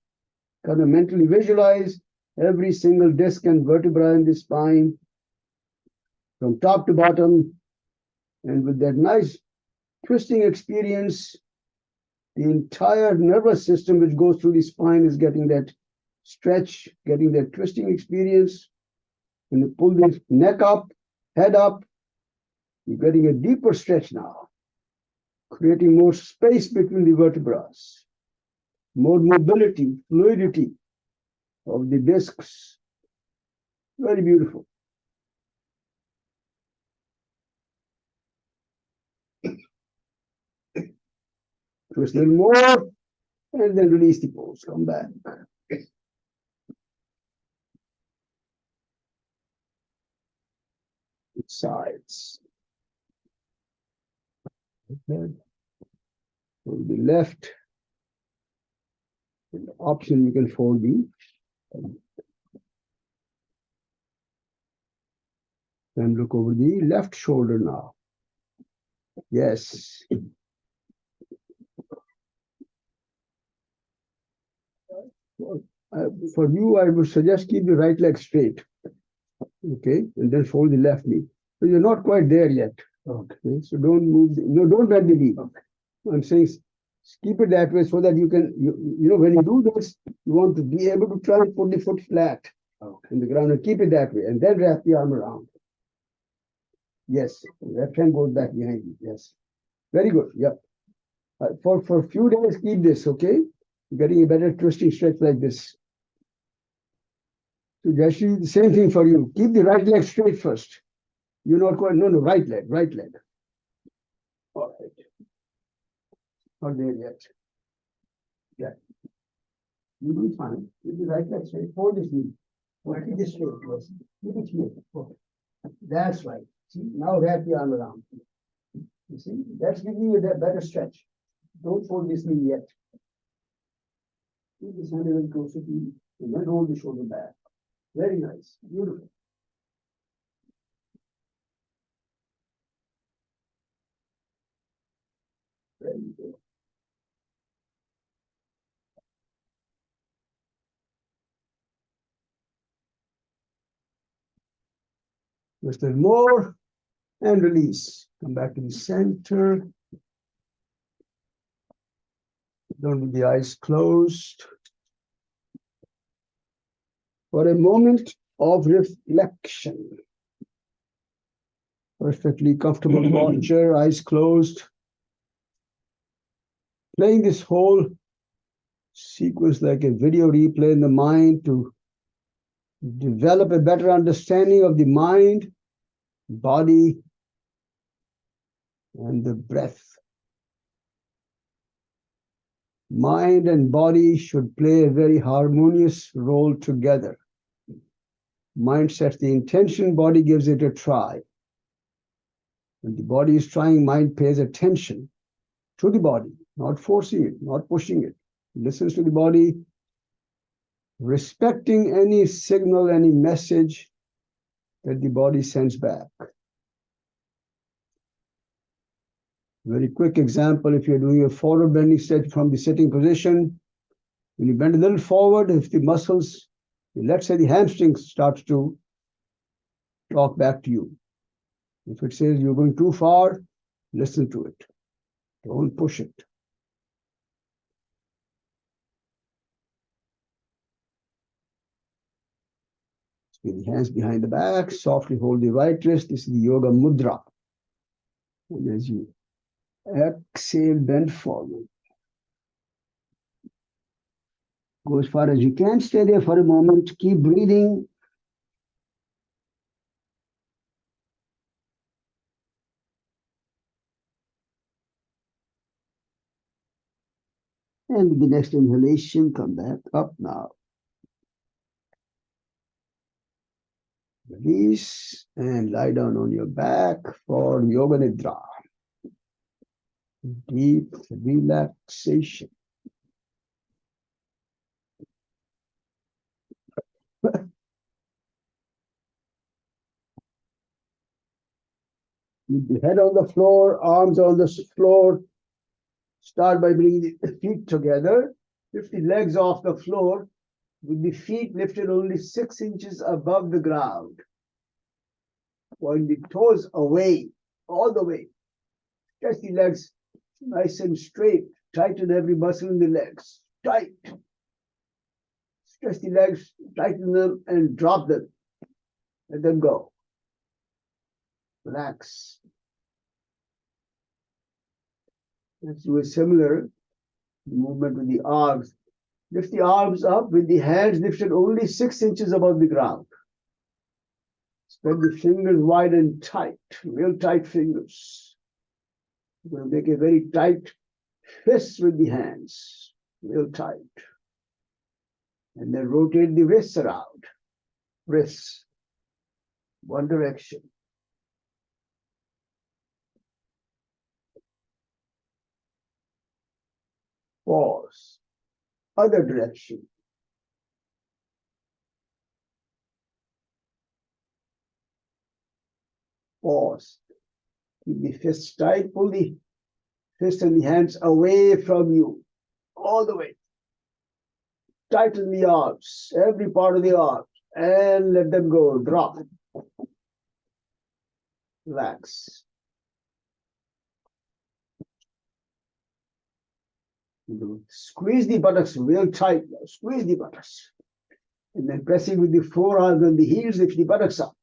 Kind of mentally visualize every single disc and vertebra in the spine from top to bottom. And with that nice twisting experience, the entire nervous system which goes through the spine is getting that stretch, getting that twisting experience. When you pull the neck up, head up, you're getting a deeper stretch now, creating more space between the vertebrae, more mobility, fluidity of the discs. Very beautiful. Twist a little more, and then release the pose. Come back. Sides. Okay. Fold the left. In the option, you can fold the. Then look over the left shoulder now. Yes. For you, I would suggest keep the right leg straight. Okay, and then fold the left knee. So you're not quite there yet. Okay, so don't move. Don't bend the knee. Okay. I'm saying keep it that way so that you can, when you do this, you want to be able to try and put the foot flat in the ground and keep it that way, and then wrap the arm around. Yes, left hand goes back behind you. Yes, very good. Yep. For a few days, keep this. Okay, you're getting a better twisting stretch like this. So Jayashree, the same thing for you. Keep the right leg straight first. You're not quite, no, right leg. All right. Not there yet. Yeah. You do fine. Keep the right leg straight. Hold this knee. Keep this straight. Yes. Keep it here. Okay. That's right. See, now wrap the arm around. You see, that's giving you that better stretch. Don't fold this knee yet. Keep this hand a little closer to you, and then roll the shoulder back. Very nice. Beautiful. Very good. Just a little more and release. Come back to the center. Don't leave the eyes closed. For a moment of reflection. Perfectly comfortable posture, eyes closed. Playing this whole sequence like a video replay in the mind to develop a better understanding of the mind, body, and the breath. Mind and body should play a very harmonious role together. Mind sets the intention, body gives it a try. When the body is trying, mind pays attention to the body, not forcing it, not pushing it. Listens to the body, respecting any signal, any message that the body sends back. Very quick example, if you're doing a forward bending stretch from the sitting position, when you bend a little forward, if the muscles, let's say the hamstring starts to talk back to you. If it says you're going too far, listen to it. Don't push it. With the hands behind the back, softly hold the right wrist. This is the yoga mudra. And as you exhale, bend forward. Go as far as you can. Stay there for a moment. Keep breathing. And with the next inhalation, come back up now. Release and lie down on your back for Yoga Nidra. Deep relaxation. With the head on the floor, arms on the floor. Start by bringing the feet together. Lift the legs off the floor with the feet lifted only 6 inches above the ground. Point the toes away, all the way. Stretch the legs nice and straight. Tighten every muscle in the legs. Tight. Stretch the legs, tighten them, and drop them. Let them go. Relax. Let's do a similar movement with the arms. Lift the arms up with the hands lifted only 6 inches above the ground. Spread the fingers wide and tight, real tight fingers. You're going to make a very tight fist with the hands, real tight. And then rotate the wrists around. Wrists, one direction. Pause, other direction. Pause. Keep the fists tight, pull the fist and the hands away from you, all the way. Tighten the arms, every part of the arms, and let them go, drop. Relax. Squeeze the buttocks real tight now. Squeeze the buttocks. And then pressing with the forearms and the heels, lift the buttocks up.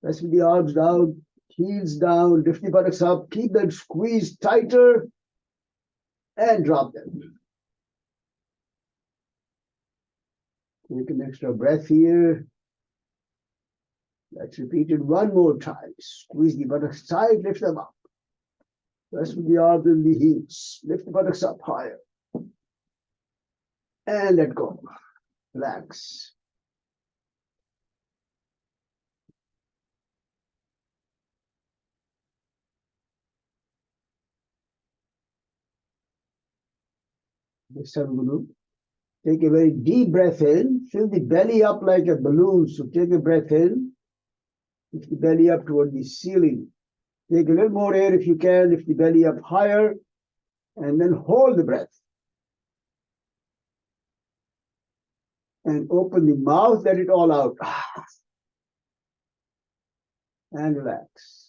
Press with the arms down, heels down, lift the buttocks up, keep them squeezed tighter, and drop them. Take an extra breath here. Let's repeat it one more time. Squeeze the buttocks tight, lift them up. Press with the arms and the heels. Lift the buttocks up higher. And let go. Relax. This time we're going to take a very deep breath in. Fill the belly up like a balloon. So take a breath in. Lift the belly up toward the ceiling. Take a little more air if you can. Lift the belly up higher. And then hold the breath. And open the mouth, let it all out. And relax.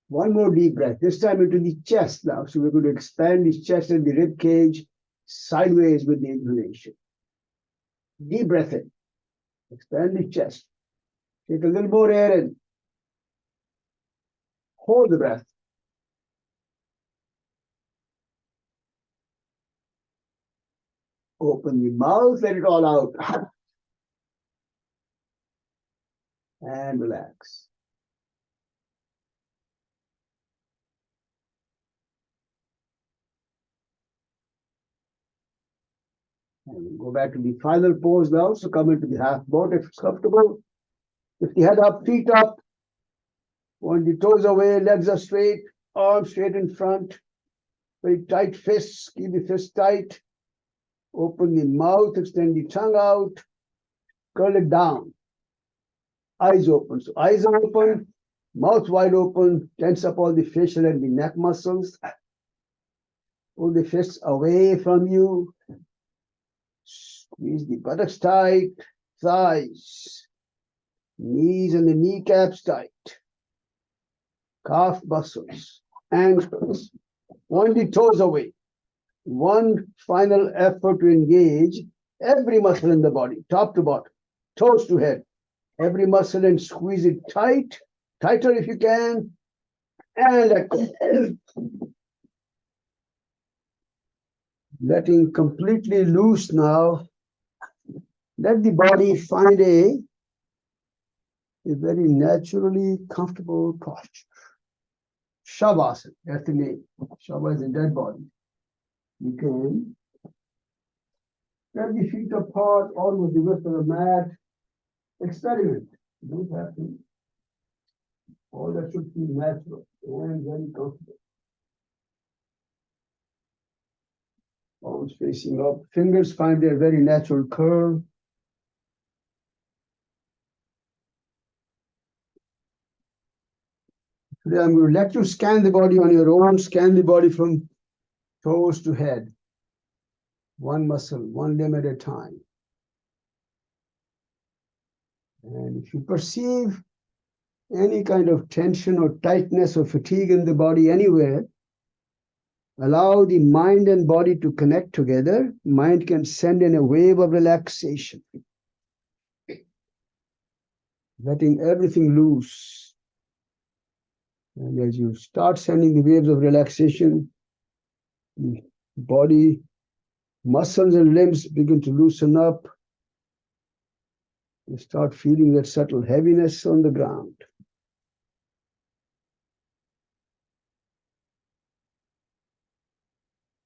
One more deep breath, this time into the chest now. So we're going to expand the chest and the rib cage sideways with the inhalation. Deep breath in. Expand the chest. Take a little more air in. Hold the breath. Open the mouth, let it all out. And relax. And go back to the final pose now. So come into the half boat if it's comfortable. Lift the head up, feet up. Point the toes away, legs are straight, arms straight in front. Very tight fists, keep the fists tight. Open the mouth, extend the tongue out. Curl it down. Eyes open. So eyes are open, mouth wide open. Tense up all the facial and the neck muscles. Pull the fists away from you. Squeeze the buttocks tight, thighs, knees and the kneecaps tight. Calf muscles, ankles. Point the toes away. One final effort to engage every muscle in the body, top to bottom, toes to head. Every muscle and squeeze it tight, tighter if you can, and let go. Letting completely loose now. Let the body find a very naturally comfortable posture. Shavasana, that's the name. Shava is a dead body. You can spread the feet apart, almost the width of the mat. Experiment. You don't have to. All that should feel natural and very comfortable. Palms facing up. Fingers find their very natural curve. Today I'm going to let you scan the body on your own. Scan the body from toes to head. One muscle, one limb at a time. And if you perceive any kind of tension or tightness or fatigue in the body anywhere, allow the mind and body to connect together. Mind can send in a wave of relaxation, letting everything loose. And as you start sending the waves of relaxation, the body, muscles and limbs begin to loosen up. You start feeling that subtle heaviness on the ground.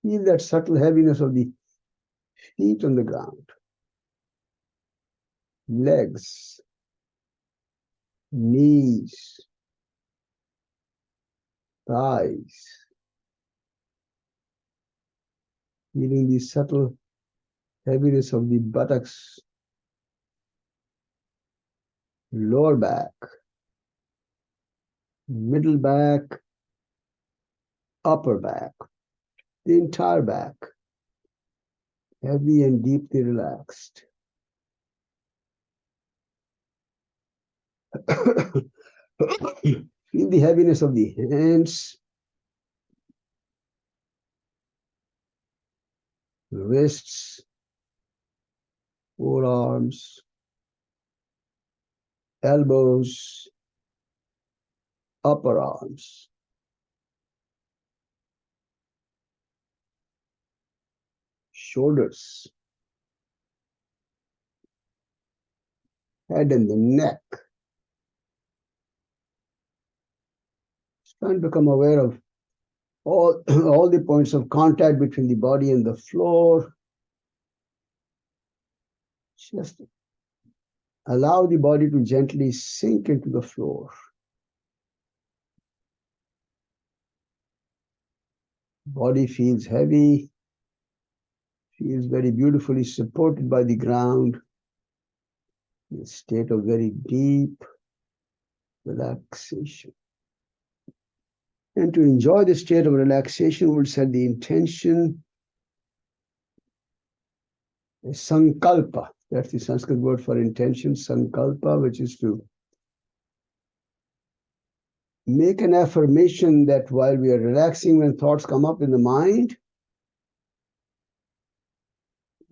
Feel that subtle heaviness of the feet on the ground, legs, knees, thighs. Feeling the subtle heaviness of the buttocks, lower back, middle back, upper back, the entire back, heavy and deeply relaxed. Feel the heaviness of the hands, wrists, forearms, elbows, upper arms. Shoulders, head and the neck. Try and become aware of all the points of contact between the body and the floor. Just allow the body to gently sink into the floor. Body feels heavy, feels very beautifully supported by the ground, in a state of very deep relaxation. And to enjoy the state of relaxation, we'll set the intention, a sankalpa. That's the Sanskrit word for intention, sankalpa, which is to make an affirmation that while we are relaxing, when thoughts come up in the mind,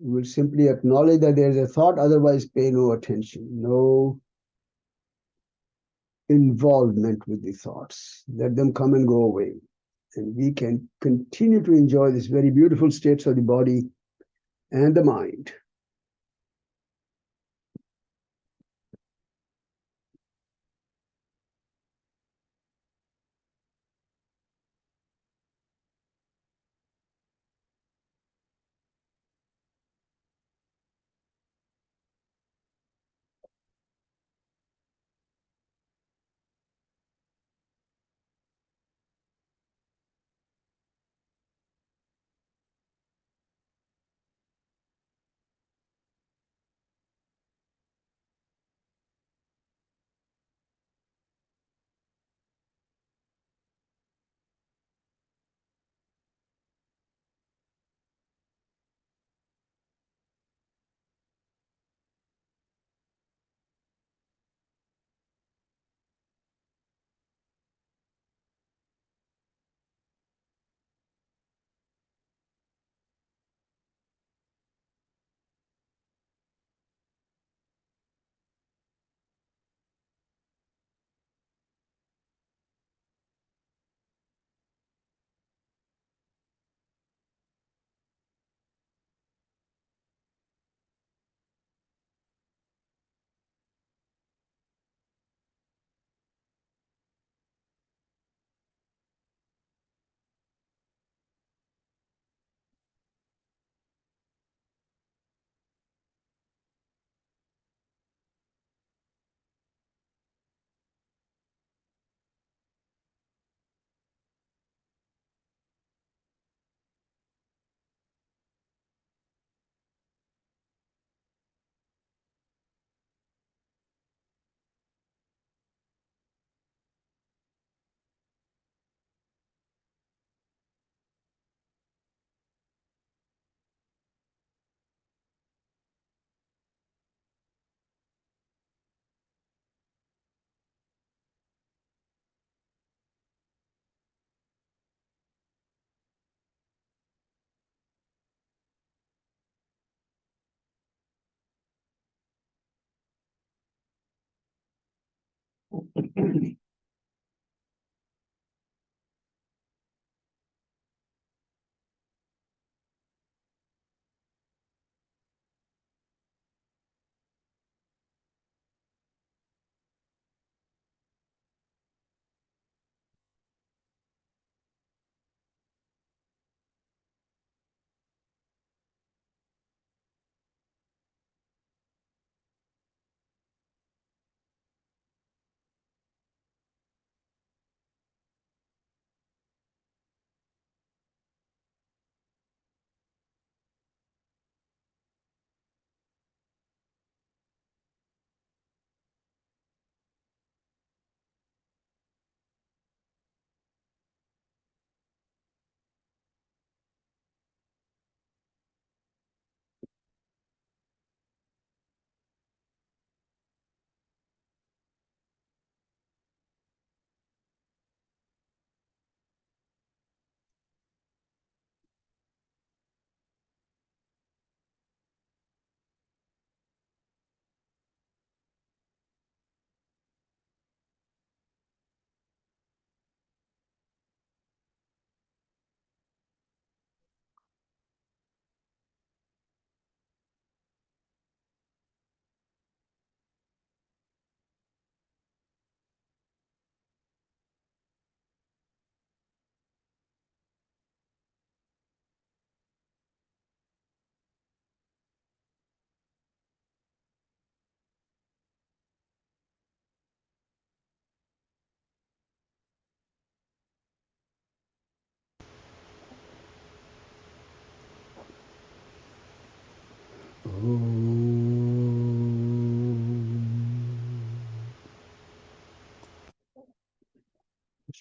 we will simply acknowledge that there is a thought, otherwise pay no attention, no involvement with the thoughts. Let them come and go away. And we can continue to enjoy these very beautiful states of the body and the mind. Bring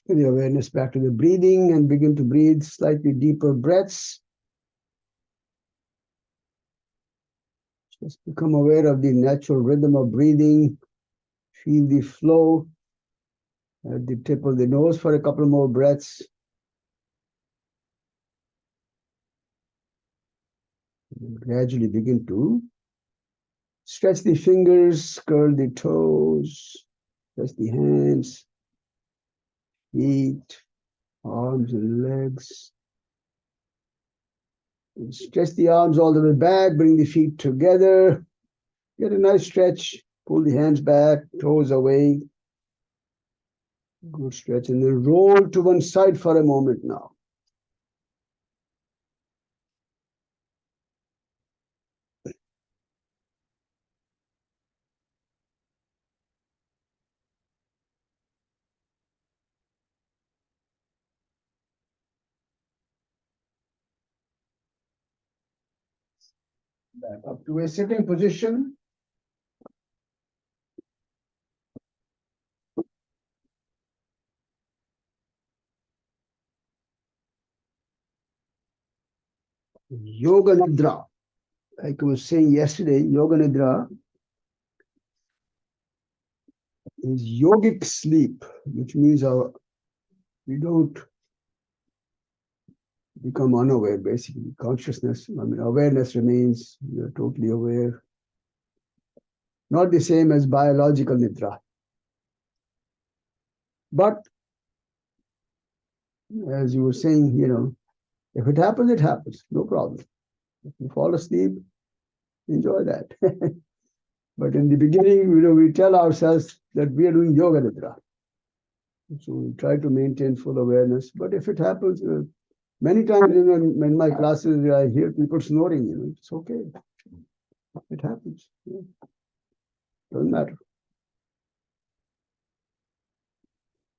the awareness back to the breathing and begin to breathe slightly deeper breaths. Just become aware of the natural rhythm of breathing. Feel the flow at the tip of the nose for a couple more breaths. And gradually begin to stretch the fingers, curl the toes, stretch the hands, feet, arms and legs. And stretch the arms all the way back, bring the feet together. Get a nice stretch, pull the hands back, toes away. Good stretch, and then roll to one side for a moment now. Back up to a sitting position. Yoga Nidra. Like I was saying yesterday, Yoga Nidra is yogic sleep, which means we don't become unaware, basically. Consciousness, awareness remains, you're totally aware. Not the same as biological Nidra. But as you were saying, if it happens, it happens. No problem. If you fall asleep, enjoy that. But in the beginning, we tell ourselves that we are doing yoga nidra. So we try to maintain full awareness. But if it happens, many times in my classes, I hear people snoring. It's okay. It happens. Doesn't matter.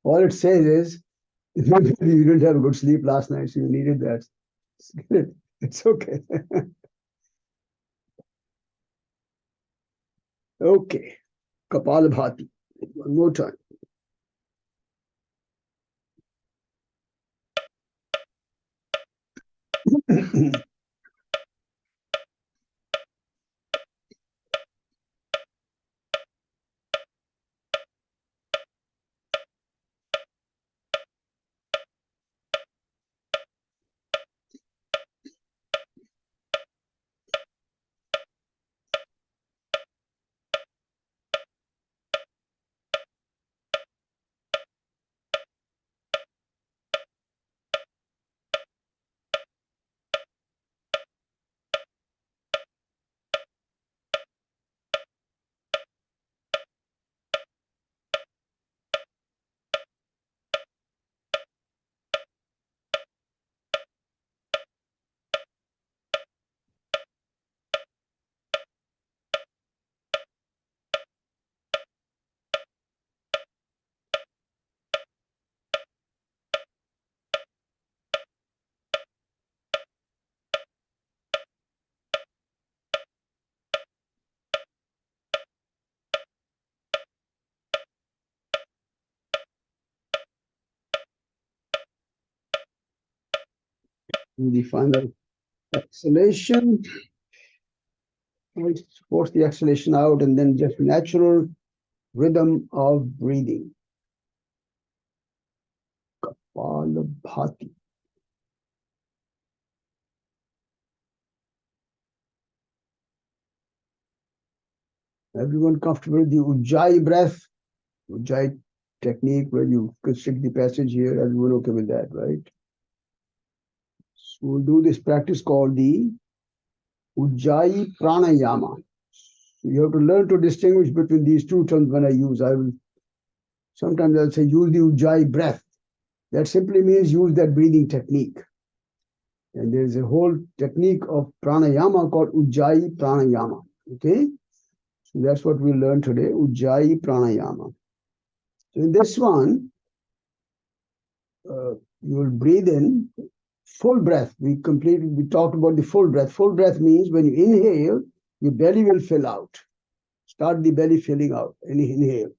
All it says is, maybe you didn't have a good sleep last night, so you needed that. It's okay. Okay. Kapalabhati. One more time. the final exhalation. Force the exhalation out, and then just natural rhythm of breathing. Kapalabhati. Everyone comfortable with the Ujjayi breath? Ujjayi technique where you constrict the passage here. Everyone okay with that, right? So we'll do this practice called the Ujjayi Pranayama. So you have to learn to distinguish between these two terms when I will sometimes I'll say use the Ujjayi breath. That simply means use that breathing technique. And there's a whole technique of pranayama called Ujjayi Pranayama. Okay? So that's what we'll learn today, Ujjayi Pranayama. So in this one, you will breathe in full breath. We talked about the full breath. Full breath means when you inhale, your belly will fill out. Start the belly filling out. Inhale.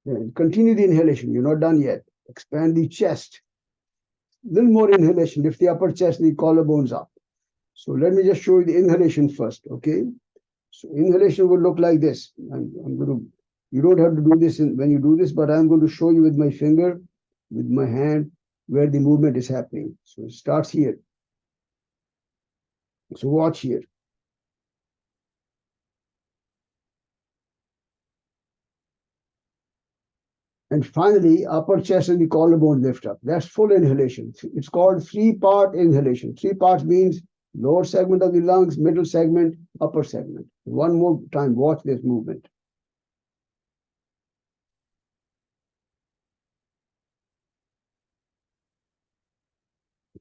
Then continue the inhalation. You're not done yet. Expand the chest. Little more inhalation. Lift the upper chest, the collarbones up. So let me just show you the inhalation first, okay? So inhalation would look like this. I'm going to, you don't have to do this when you do this, but I'm going to show you with my finger, with my hand, where the movement is happening. So it starts here. So watch here. And finally, upper chest and the collarbone lift up. That's full inhalation. It's called three-part inhalation. Three parts means lower segment of the lungs, middle segment, upper segment. One more time, watch this movement.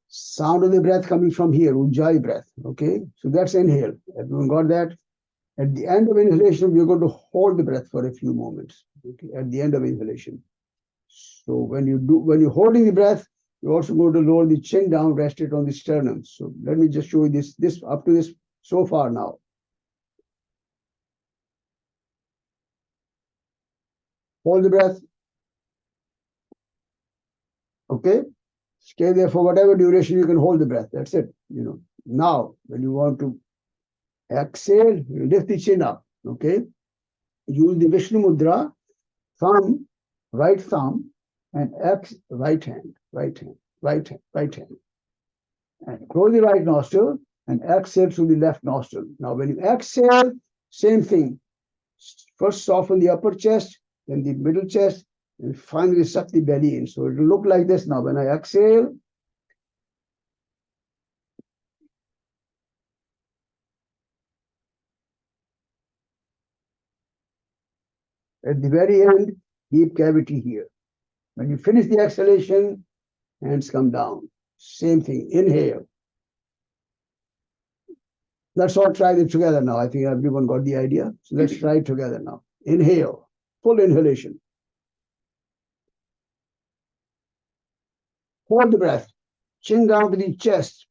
Sound of the breath coming from here, Ujjayi breath. Okay, so that's inhale. Everyone got that? At the end of inhalation, we're going to hold the breath for a few moments. Okay, at the end of inhalation. So when you're holding the breath, you're also going to lower the chin down, rest it on the sternum. So let me just show you this up to this so far now. Hold the breath. Okay, stay there for whatever duration you can hold the breath. That's it. Now when you want to exhale, you lift the chin up. Okay, use the Vishnu Mudra, thumb, right thumb, and right hand, right hand, right hand, right hand. And close the right nostril and exhale through the left nostril. Now, when you exhale, same thing. First soften the upper chest, then the middle chest, and finally suck the belly in. So it will look like this now. When I exhale, at the very end, deep cavity here. When you finish the exhalation, hands come down. Same thing. Inhale. Let's all try it together now. I think everyone got the idea. So let's try it together now. Inhale. Full inhalation. Hold the breath. Chin down to the chest.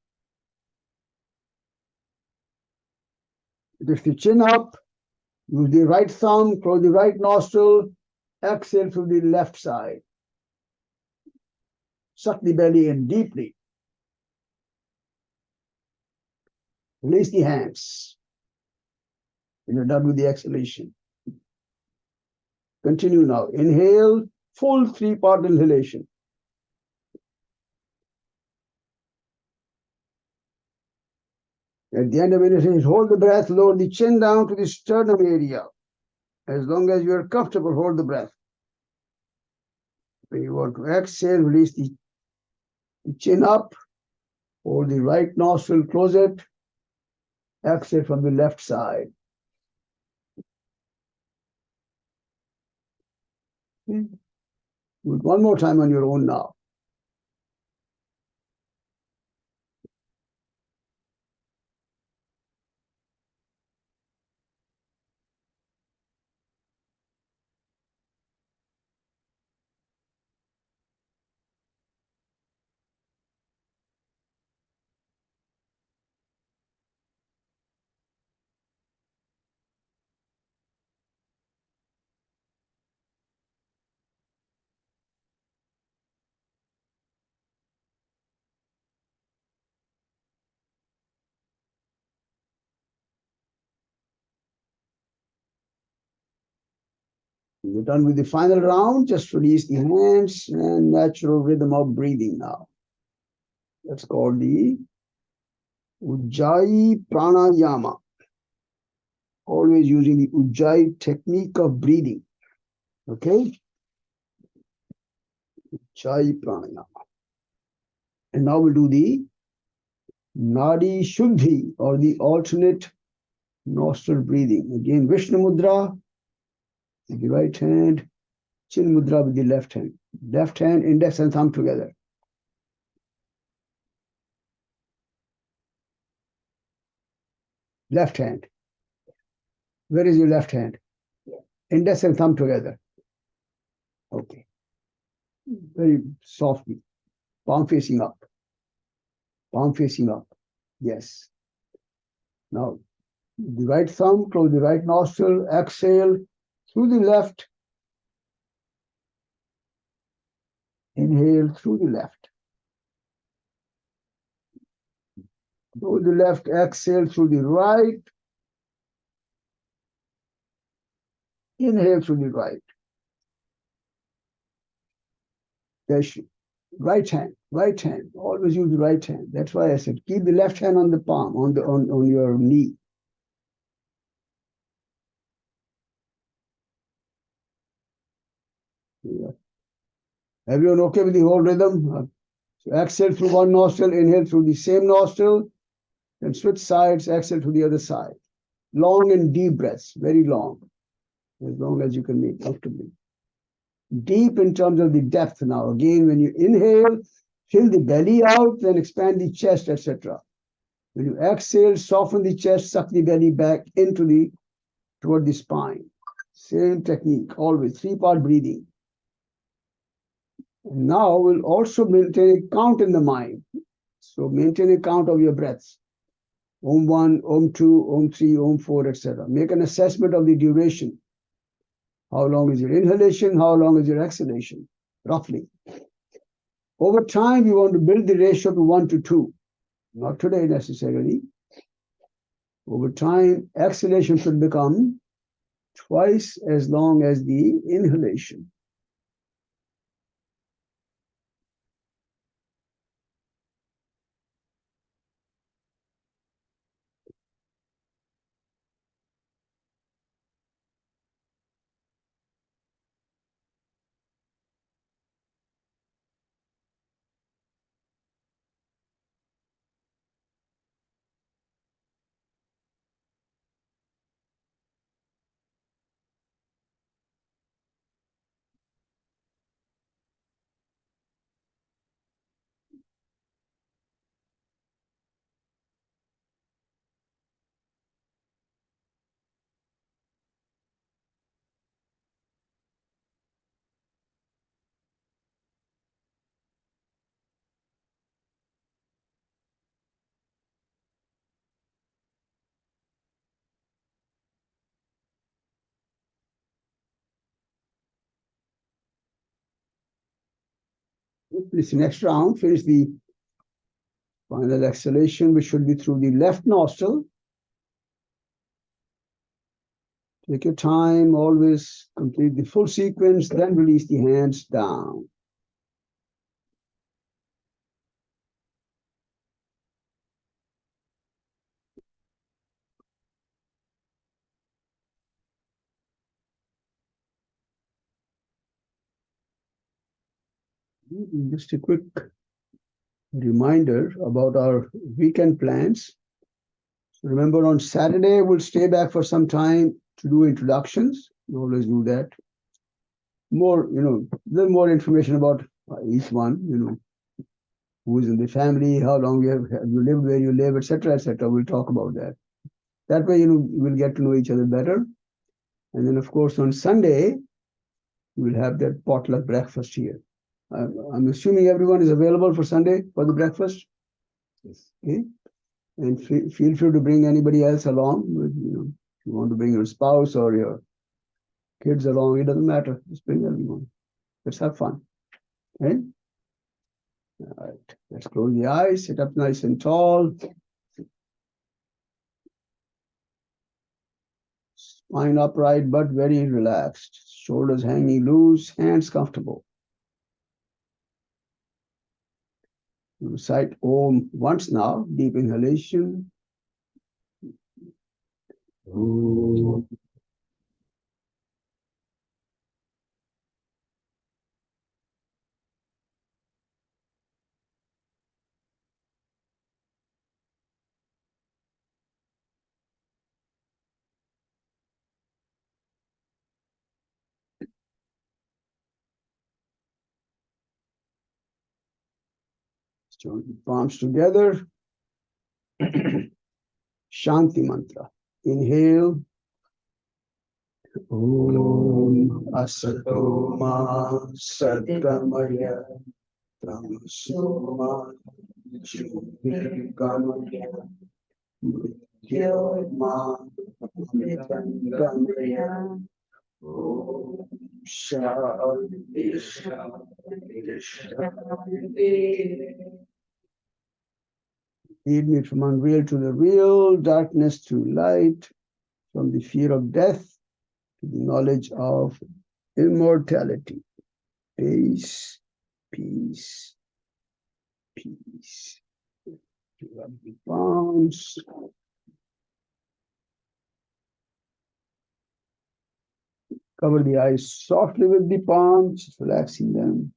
Lift the chin up. Use the right thumb. Close the right nostril. Exhale through the left side. Suck the belly in deeply. Release the hands when you're done with the exhalation. Continue now. Inhale. Full three-part inhalation. At the end of inhalation, hold the breath, lower the chin down to the sternum area. As long as you're comfortable, hold the breath. When you want to exhale, release the chin up, hold the right nostril, close it, exhale from the left side. Do it one more time on your own now. We're done with the final round. Just release the hands and natural rhythm of breathing now. That's called the Ujjayi Pranayama. Always using the Ujjayi technique of breathing. Okay? Ujjayi Pranayama. And now we'll do the Nadi Shuddhi, or the alternate nostril breathing. Again, Vishnu Mudra with the right hand, Chin Mudra with the left hand. Left hand, index and thumb together. Left hand. Where is your left hand? Index and thumb together. Okay. Very softly. Palm facing up. Palm facing up. Yes. Now, the right thumb, close the right nostril, exhale through the left. Inhale through the left. Through the left, exhale through the right. Inhale through the right. Yes. Right hand. Always use the right hand. That's why I said keep the left hand on the palm, on your knee. Yeah. Everyone okay with the whole rhythm? So exhale through one nostril, inhale through the same nostril, then switch sides, exhale to the other side. Long and deep breaths, very long, as long as you can make comfortably. Deep in terms of the depth now. Again, when you inhale, fill the belly out, then expand the chest, etc. When you exhale, soften the chest, suck the belly back toward the spine. Same technique, always 3-part breathing. And now we'll also maintain a count in the mind. So maintain a count of your breaths. Om 1, Om 2, Om 3, Om 4, etc. Make an assessment of the duration. How long is your inhalation? How long is your exhalation? Roughly. Over time, you want to build the ratio to 1 to 2. Not today necessarily. Over time, exhalation should become twice as long as the inhalation. This next round, finish the final exhalation, which should be through the left nostril. Take your time, always complete the full sequence, then release the hands down. Just a quick reminder about our weekend plans. So remember, on Saturday, we'll stay back for some time to do introductions. We always do that. More, a little more information about each one, who is in the family, how long have you lived, where you live, etc., etc. We'll talk about that. That way, we'll get to know each other better. And then, of course, on Sunday, we'll have that potluck breakfast here. I'm assuming everyone is available for Sunday for the breakfast. Yes. Okay. And feel free to bring anybody else along. If you want to bring your spouse or your kids along, it doesn't matter. Just bring everyone. Let's have fun. Okay? All right. Let's close the eyes. Sit up nice and tall. Spine upright but very relaxed. Shoulders hanging loose, hands comfortable. Recite Om once now, deep inhalation. Om. Join the palms together. Shanti mantra. Inhale. Om Asato Ma Satgamaya Tamasoma Jyotirgamaya Mrityoma Amritangamaya Om Shanti Shanti Shanti. Lead me from unreal to the real, darkness to light, from the fear of death to the knowledge of immortality. Peace, peace, peace. Rub the palms. Cover the eyes softly with the palms, relaxing them.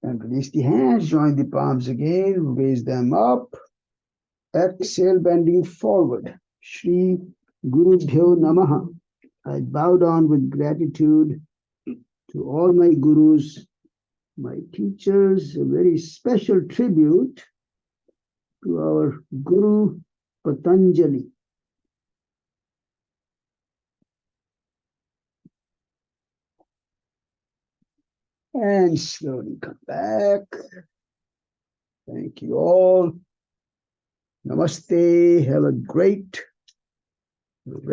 And release the hands, join the palms again, raise them up. Exhale, bending forward. Shri Guru Bhyo Namaha. I bow down with gratitude to all my gurus, my teachers, a very special tribute to our Guru Patanjali. And slowly come back. Thank you all. Namaste. Have a great